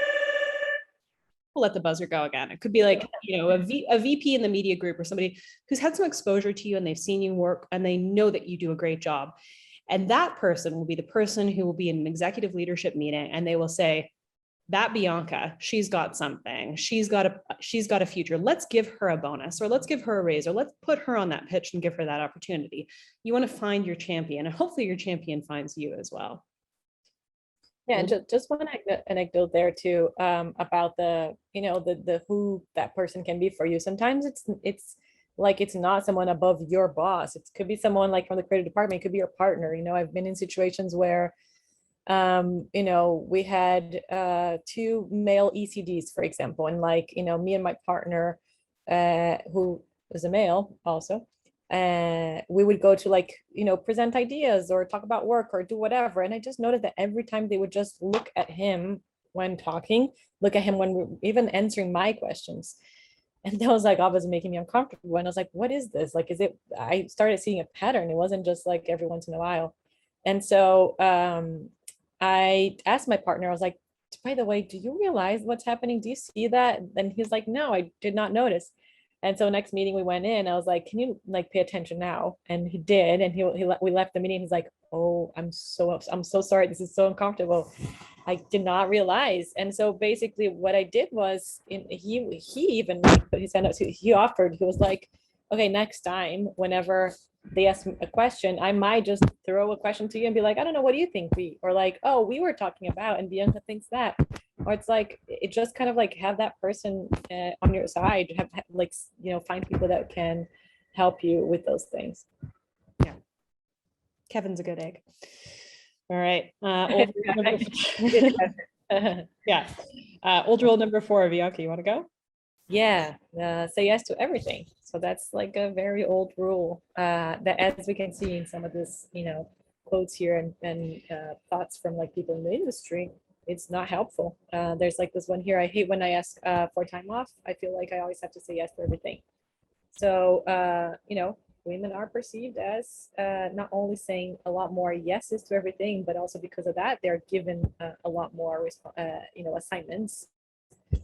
We'll let the buzzer go again. It could be like, you know, a VP in the media group or somebody who's had some exposure to you and they've seen you work and they know that you do a great job. And that person will be the person who will be in an executive leadership meeting and they will say, that Bianca, she's got something. She's got a future. Let's give her a bonus, or let's give her a raise, or let's put her on that pitch and give her that opportunity. You want to find your champion, and hopefully your champion finds you as well. Yeah, and just one anecdote there too, about the, you know, the who that person can be for you. Sometimes it's like it's not someone above your boss. It could be someone like from the creative department. It could be your partner. You know, I've been in situations where you know, we had 2 male ECDs, for example, and like, you know, me and my partner, who is a male also, we would go to like, you know, present ideas or talk about work or do whatever. And I just noticed that every time they would just look at him when talking, look at him when we're even answering my questions. And that was like obviously making me uncomfortable. And I was like, what is this? Like, I started seeing a pattern. It wasn't just like every once in a while. And so I asked my partner, I was like, by the way, do you realize what's happening? Do you see that? And he's like, no, I did not notice. And so next meeting we went in, I was like, can you like pay attention now? And he did. And we left the meeting. He's like, oh, I'm so sorry. This is so uncomfortable. I did not realize. And so basically what I did was he even put his hand up to, he offered, he was like, okay, next time, whenever they ask me a question, I might just throw a question to you and be like, I don't know, what do you think? Or like, oh, we were talking about, and Bianca thinks that. Or it's like, it just kind of like have that person on your side, have like, you know, find people that can help you with those things. Yeah. Kevin's a good egg. All right. Old yeah. Old rule number 4, Bianca, you want to go? Yeah, say yes to everything. So that's like a very old rule that, as we can see in some of this, you know, quotes here and thoughts from like people in the industry, it's not helpful. There's like this one here. I hate when I ask for time off. I feel like I always have to say yes to everything. So, you know, women are perceived as not only saying a lot more yeses to everything, but also because of that, they're given a lot more, you know, assignments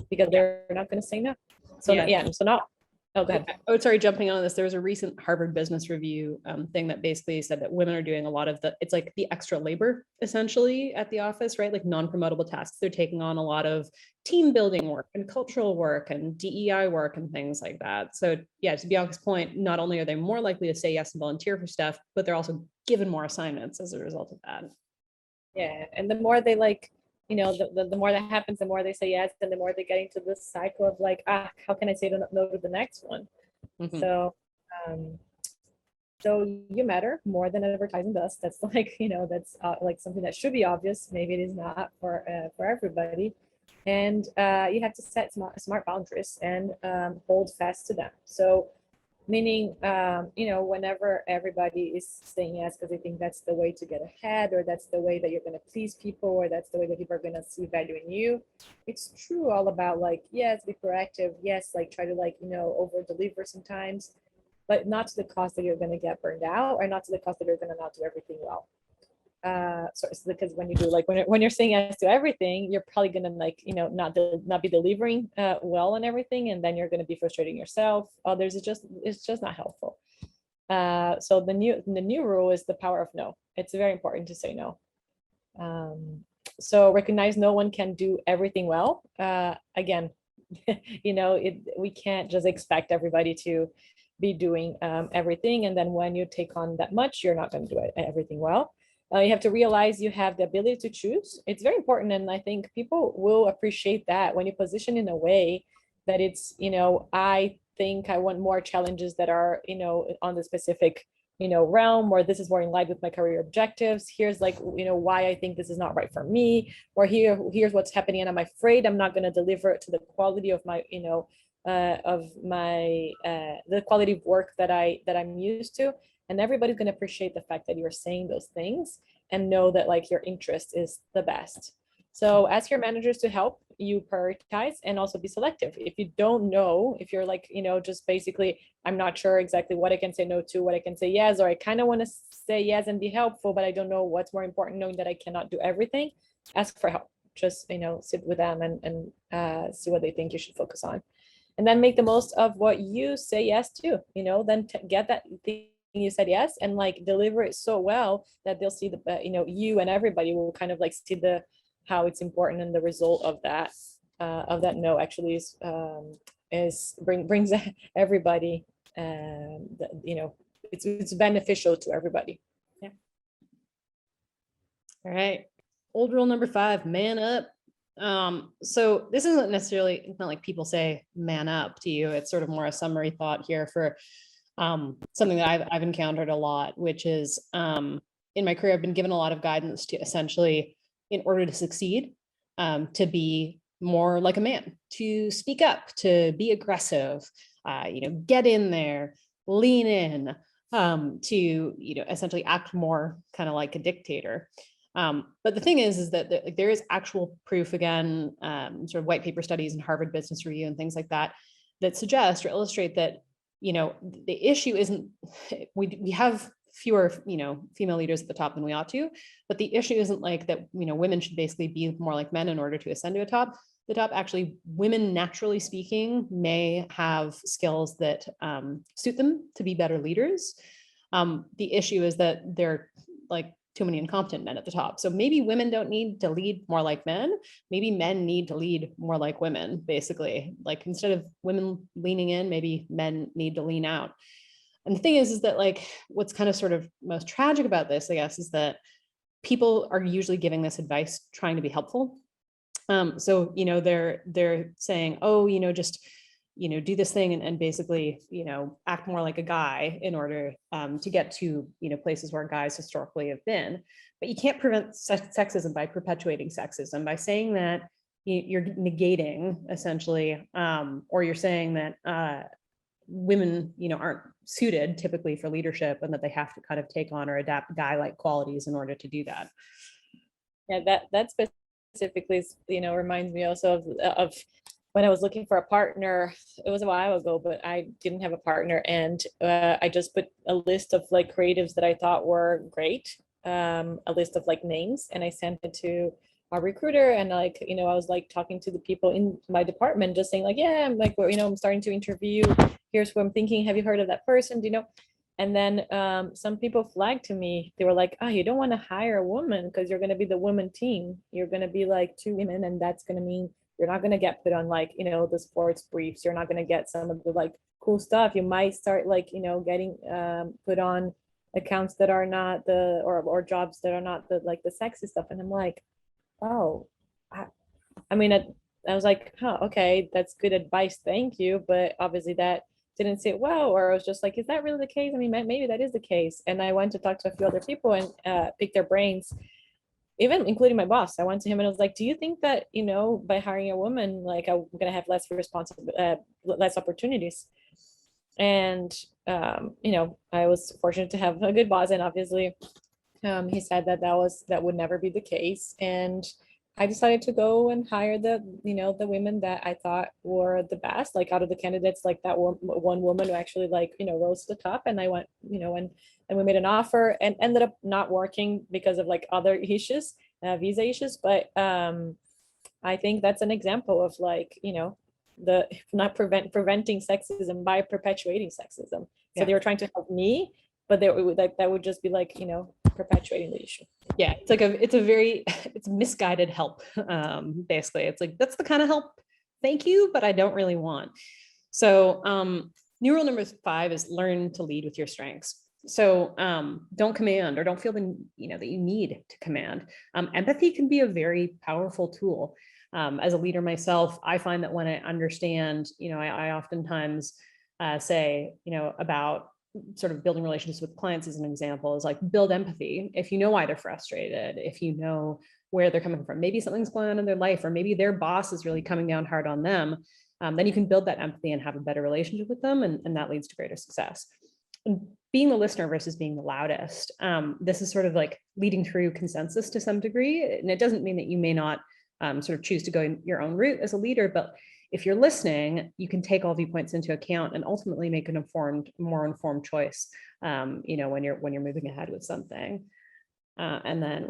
because they're not going to say no. So so not. Oh, go ahead. Oh, sorry, jumping on this. There was a recent Harvard Business Review thing that basically said that women are doing a lot of it's like the extra labor essentially at the office, right? Like non-promotable tasks. They're taking on a lot of team building work and cultural work and DEI work and things like that. So yeah, to Bianca's point, not only are they more likely to say yes and volunteer for stuff, but they're also given more assignments as a result of that. Yeah, and the more they like, you know, the more that happens, the more they say yes, and the more they get into this cycle of like, how can I say no to the next one? Mm-hmm. So, so you matter more than advertising does. That's like, you know, that's like something that should be obvious. Maybe it is not for everybody, and you have to set smart boundaries and hold fast to them. So, meaning, you know, whenever everybody is saying yes because they think that's the way to get ahead, or that's the way that you're going to please people, or that's the way that people are going to see value in you, it's true all about like, yes, be proactive, yes, like try to like, you know, over deliver sometimes, but not to the cost that you're going to get burned out, or not to the cost that you're going to not do everything well. So because when you do like when you're saying yes to everything, you're probably gonna like, you know, not be delivering well on everything, and then you're gonna be frustrating yourself, others. It's just not helpful. So the new rule is the power of no. It's very important to say no. So recognize no one can do everything well. Again, we can't just expect everybody to be doing everything. And then when you take on that much, you're not going to do everything well. You have to realize you have the ability to choose. It's very important. And I think people will appreciate that when you position in a way that it's, I think I want more challenges that are, on the specific, realm, or this is more in line with my career objectives. Here's like, why I think this is not right for me, or here's what's happening. And I'm afraid I'm not going to deliver it to the quality of my, the quality of work that I'm used to. And everybody's going to appreciate the fact that you're saying those things and know that like your interest is the best. So ask your managers to help you prioritize and also be selective. If you don't know, if you're like, just basically, I'm not sure exactly what I can say no to, what I can say yes, or I kind of want to say yes and be helpful, but I don't know what's more important, knowing that I cannot do everything, ask for help. Just, sit with them and see what they think you should focus on. And then make the most of what you say yes to, then get that thing you said yes and like deliver it so well that they'll see the, you and everybody will kind of like see how it's important, and the result of that no actually brings everybody, it's beneficial to everybody. Yeah. All right. Old rule number 5, man up. So this isn't necessarily, it's not like people say man up to you. It's sort of more a summary thought here for something that I've encountered a lot, which is in my career, I've been given a lot of guidance to essentially, in order to succeed, to be more like a man, to speak up, to be aggressive, get in there, lean in, to, essentially act more kind of like a dictator. But the thing is that there is actual proof, again, sort of white paper studies and Harvard Business Review and things like that, that suggest or illustrate that, the issue isn't, we have fewer, female leaders at the top than we ought to, but the issue isn't like that, women should basically be more like men in order to ascend to the top. Actually, women, naturally speaking, may have skills that suit them to be better leaders. The issue is that they're like too many incompetent men at the top. So maybe women don't need to lead more like men. Maybe men need to lead more like women, basically. Like instead of women leaning in, maybe men need to lean out. And the thing is that like, what's kind of sort of most tragic about this, I guess, is that people are usually giving this advice trying to be helpful. So, they're saying, oh, just, do this thing and basically, act more like a guy in order to get to, places where guys historically have been. But you can't prevent sexism by perpetuating sexism, by saying that you're negating essentially, or you're saying that women, aren't suited typically for leadership and that they have to kind of take on or adapt guy-like qualities in order to do that. Yeah, that specifically, reminds me also of when I was looking for a partner. It was a while ago, but I didn't have a partner, and I just put a list of like creatives that I thought were great, a list of like names, and I sent it to our recruiter, and like, I was like talking to the people in my department, just saying like, yeah, I'm like, I'm starting to interview. Here's what I'm thinking. Have you heard of that person? And then some people flagged to me. They were like, oh, you don't want to hire a woman because you're going to be the woman team. You're going to be like 2 women, and that's going to mean you're not going to get put on like, the sports briefs. You're not going to get some of the like cool stuff. You might start like, getting put on accounts that are not or jobs that are not the like the sexy stuff. And I'm like, oh, I mean, I was like, huh, okay, that's good advice. Thank you. But obviously that didn't sit well, or I was just like, is that really the case? I mean, maybe that is the case. And I went to talk to a few other people and pick their brains, even including my boss. I went to him and I was like, do you think that, by hiring a woman, like I'm going to have less less opportunities? And, I was fortunate to have a good boss. And obviously he said that would never be the case. And I decided to go and hire the women that I thought were the best, like out of the candidates, like that one woman who actually like, rose to the top. And I went, and we made an offer and ended up not working because of like other issues, visa issues. But I think that's an example of like, the not preventing sexism by perpetuating sexism. So they were trying to help me, but that would just be like, perpetuating the issue. Yeah, it's misguided help. Basically, it's like, that's the kind of help, thank you, but I don't really want. So new rule number 5 is learn to lead with your strengths. So don't command, or don't feel that you need to command. Empathy can be a very powerful tool. As a leader myself, I find that when I understand, I oftentimes say, about sort of building relationships with clients as an example, is like, build empathy. If you know why they're frustrated, if you know where they're coming from, maybe something's going on in their life, or maybe their boss is really coming down hard on them, then you can build that empathy and have a better relationship with them, and that leads to greater success. And being the listener versus being the loudest, this is sort of like leading through consensus to some degree, and it doesn't mean that you may not sort of choose to go your own route as a leader, but if you're listening, you can take all viewpoints into account and ultimately make an more informed choice, when you're moving ahead with something. And then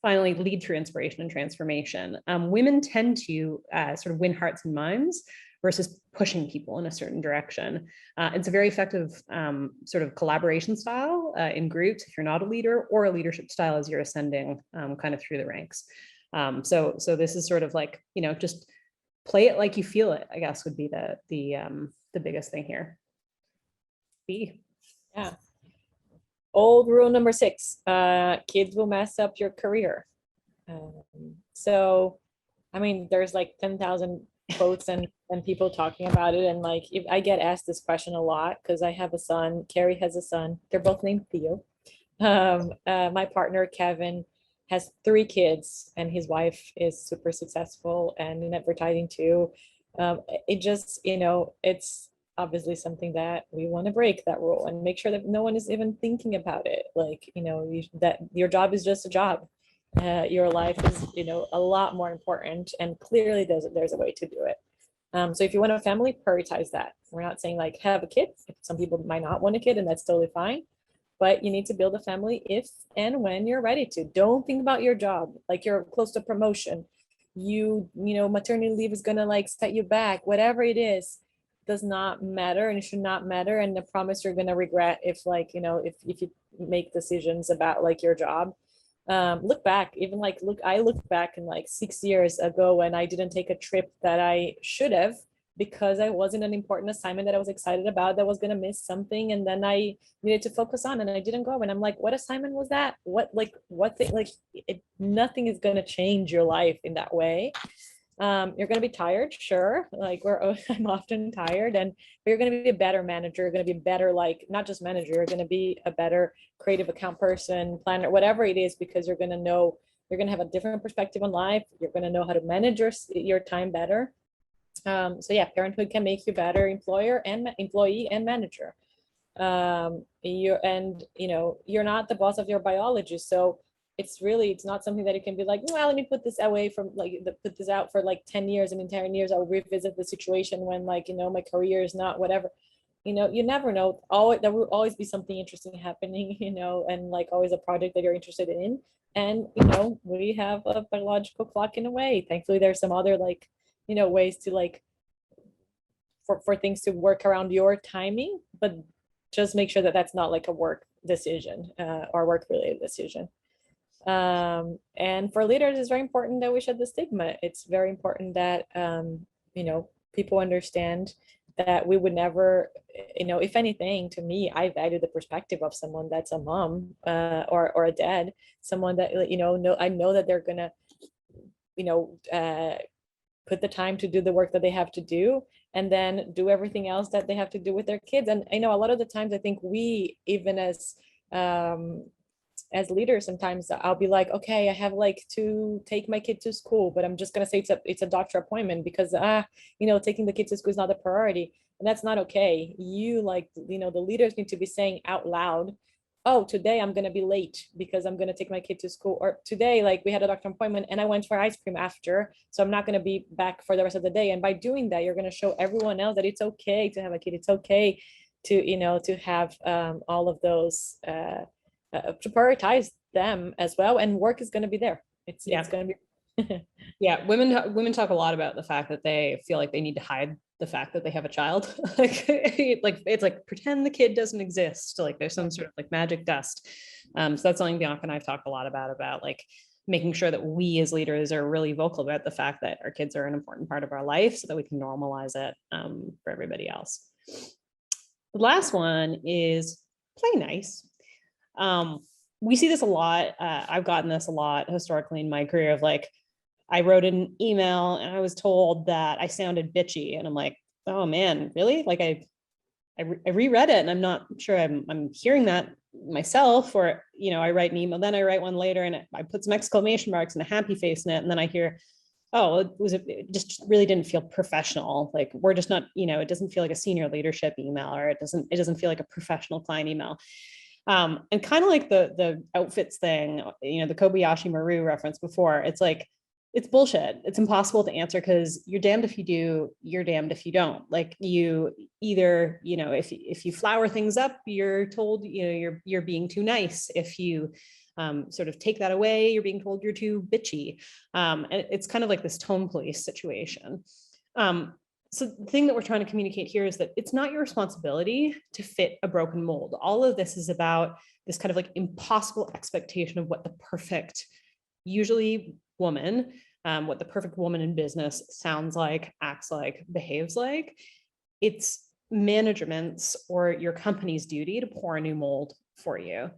finally, lead through inspiration and transformation. Women tend to sort of win hearts and minds versus pushing people in a certain direction. It's a very effective sort of collaboration style in groups if you're not a leader, or a leadership style as you're ascending kind of through the ranks. So this is sort of like, just play it like you feel it, I guess, would be the biggest thing here. B. Yeah. Old rule number 6, kids will mess up your career. So, I mean, there's like 10,000 quotes and people talking about it. And like, if I get asked this question a lot, because I have a son, Carrie has a son, they're both named Theo. My partner, Kevin, has 3 kids, and his wife is super successful and in advertising too. It just, it's obviously something that we want to break that rule and make sure that no one is even thinking about it. Like, that your job is just a job. Your life is, a lot more important, and clearly there's a way to do it. So if you want a family, prioritize that. We're not saying like have a kid. Some people might not want a kid, and that's totally fine. But you need to build a family if and when you're ready to. Don't think about your job like you're close to promotion. Maternity leave is gonna like set you back. Whatever it is, does not matter, and it should not matter. And I promise you're gonna regret if if you make decisions about like your job. Look back, I looked back in like 6 years ago when I didn't take a trip that I should have, because I wasn't an important assignment that I was excited about, that was going to miss something. And then I needed to focus on, and I didn't go. And I'm like, what assignment was that? Nothing is going to change your life in that way. You're going to be tired. Sure. I'm often tired, but you're going to be a better manager. You're going to be better, not just manager, you're going to be a better creative account person, planner, whatever it is, because you're going to have a different perspective on life. You're going to know how to manage your time better. So yeah, parenthood can make you better employer and employee and manager. You're not the boss of your biology. So it's not something that you can be like, well, let me put this away put this out for 10 years, and in 10 years I'll revisit the situation when my career is not whatever. You never know. There will always be something interesting happening, and always a project that you're interested in. And we have a biological clock in a way. Thankfully, there's some other ways to for things to work around your timing, but just make sure that that's not a work decision or work related decision. And for leaders, it's very important that we shed the stigma. It's very important that people understand that we would never, if anything, to me, I value the perspective of someone that's a mom or a dad, someone that I know that they're gonna put the time to do the work that they have to do, and then do everything else that they have to do with their kids. And a lot of the times I think we, even as leaders, sometimes I'll be like, okay, I have to take my kid to school, but I'm just going to say it's a doctor appointment because taking the kid to school is not a priority. And that's not okay. The leaders need to be saying out loud, oh, today I'm going to be late because I'm going to take my kid to school, or today we had a doctor appointment and I went for ice cream after, so I'm not going to be back for the rest of the day. And by doing that, you're going to show everyone else that it's okay to have a kid. It's okay to have all of those to prioritize them as well, and work is going to be there. It's going to be yeah, women talk a lot about the fact that they feel like they need to hide the fact that they have a child. like it's like pretend the kid doesn't exist. Like there's some sort of like magic dust. So that's something Bianca and I've talked a lot about like making sure that we as leaders are really vocal about the fact that our kids are an important part of our life so that we can normalize it for everybody else. The last one is play nice. We see this a lot. I've gotten this a lot historically in my career of like, I wrote an email and I was told that I sounded bitchy, and I'm like, oh man, really? Like I reread it and I'm not sure I'm hearing that myself, or, you know, I write an email, then I write one later and I put some exclamation marks and a happy face in it. And then I hear, oh, it just really didn't feel professional. Like we're just not, you know, it doesn't feel like a senior leadership email, or it doesn't feel like a professional client email. And kind of like the outfits thing, you know, the Kobayashi Maru reference before, it's like, it's bullshit. It's impossible to answer because you're damned if you do, you're damned if you don't. Like you either, you know, if you flower things up, you're told, you know, you're being too nice. If you sort of take that away, you're being told you're too bitchy. And it's kind of like this tone police situation. So the thing that we're trying to communicate here is that it's not your responsibility to fit a broken mold. All of this is about this kind of like impossible expectation of what the perfect, usually woman, what the perfect woman in business sounds like, acts like, behaves like. It's management's or your company's duty to pour a new mold for you.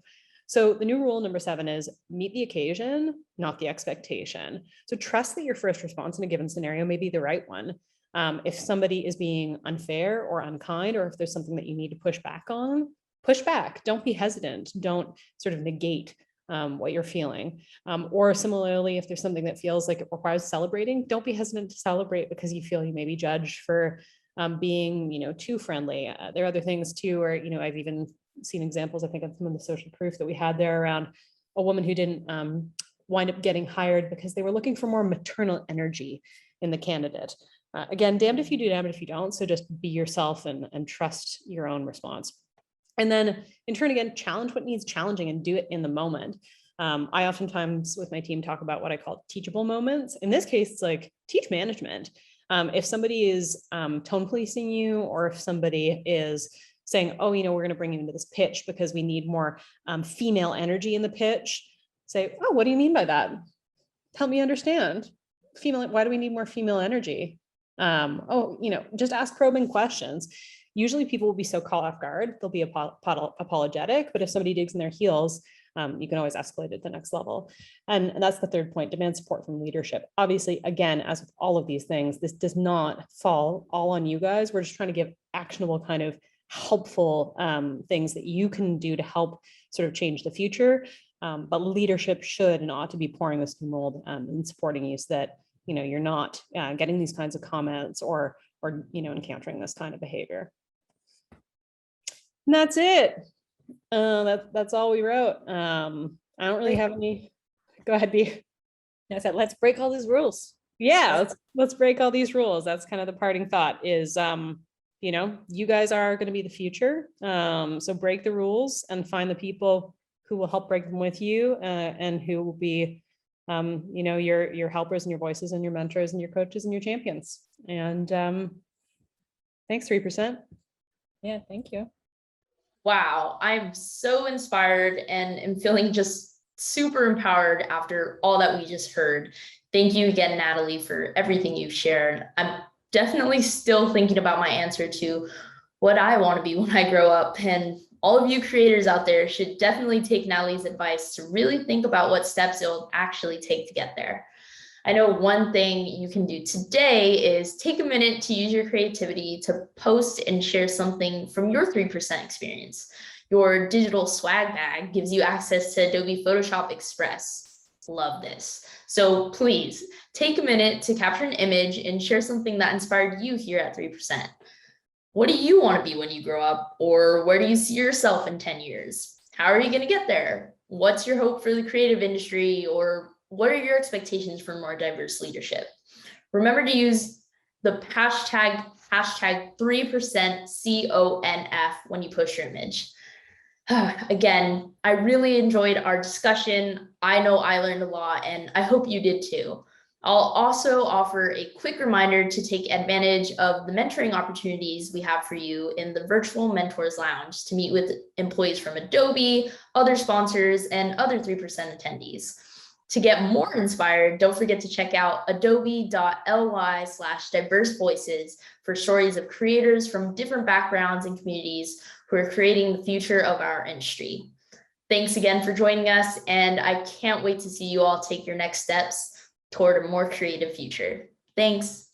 So the new rule number 7 is meet the occasion, not the expectation. So trust that your first response in a given scenario may be the right one. If somebody is being unfair or unkind, or if there's something that you need to push back on, push back. Don't be hesitant. Don't sort of negate what you're feeling. Or similarly, if there's something that feels like it requires celebrating, don't be hesitant to celebrate because you feel you may be judged for being, you know, too friendly. There are other things too, where, you know, I've even seen examples, I think, of some of the social proof that we had there around a woman who didn't wind up getting hired because they were looking for more maternal energy in the candidate. Again, damned if you do, damned if you don't. So just be yourself and trust your own response. And then in turn, again, challenge what needs challenging and do it in the moment. I oftentimes with my team talk about what I call teachable moments. In this case, it's like teach management. If somebody is tone policing you, or if somebody is saying, oh, you know, we're going to bring you into this pitch because we need more female energy in the pitch. Say, oh, what do you mean by that? Help me understand. Female, why do we need more female energy? Oh, you know, just ask probing questions. Usually people will be so caught off guard, they'll be apologetic, but if somebody digs in their heels, you can always escalate at the next level. And that's the third point, demand support from leadership. Obviously, again, as with all of these things, this does not fall all on you guys. We're just trying to give actionable kind of helpful things that you can do to help sort of change the future. But leadership should and ought to be pouring this new mold and supporting you so that, you know, you're not getting these kinds of comments or, you know, encountering this kind of behavior. And that's it. That's all we wrote. I don't really have any. Go ahead, B. I said, let's break all these rules. Yeah, let's break all these rules. That's kind of the parting thought is, you know, you guys are going to be the future. So break the rules and find the people who will help break them with you and who will be, you know, your helpers and your voices and your mentors and your coaches and your champions. And thanks, 3%. Yeah, thank you. Wow, I'm so inspired and am feeling just super empowered after all that we just heard. Thank you again, Natalie, for everything you've shared. I'm definitely still thinking about my answer to what I want to be when I grow up. And all of you creators out there should definitely take Natalie's advice to really think about what steps it will actually take to get there. I know one thing you can do today is take a minute to use your creativity to post and share something from your 3% experience. Your digital swag bag gives you access to Adobe Photoshop Express. Love this. So please take a minute to capture an image and share something that inspired you here at 3%. What do you want to be when you grow up? Or where do you see yourself in 10 years? How are you going to get there? What's your hope for the creative industry? Or what are your expectations for more diverse leadership? Remember to use the hashtag 3% CONF when you post your image. Again, I really enjoyed our discussion. I know I learned a lot and I hope you did too. I'll also offer a quick reminder to take advantage of the mentoring opportunities we have for you in the virtual Mentors Lounge to meet with employees from Adobe, other sponsors, and other 3% attendees. To get more inspired, don't forget to check out adobe.ly/diverse voices for stories of creators from different backgrounds and communities who are creating the future of our industry. Thanks again for joining us, and I can't wait to see you all take your next steps toward a more creative future. Thanks.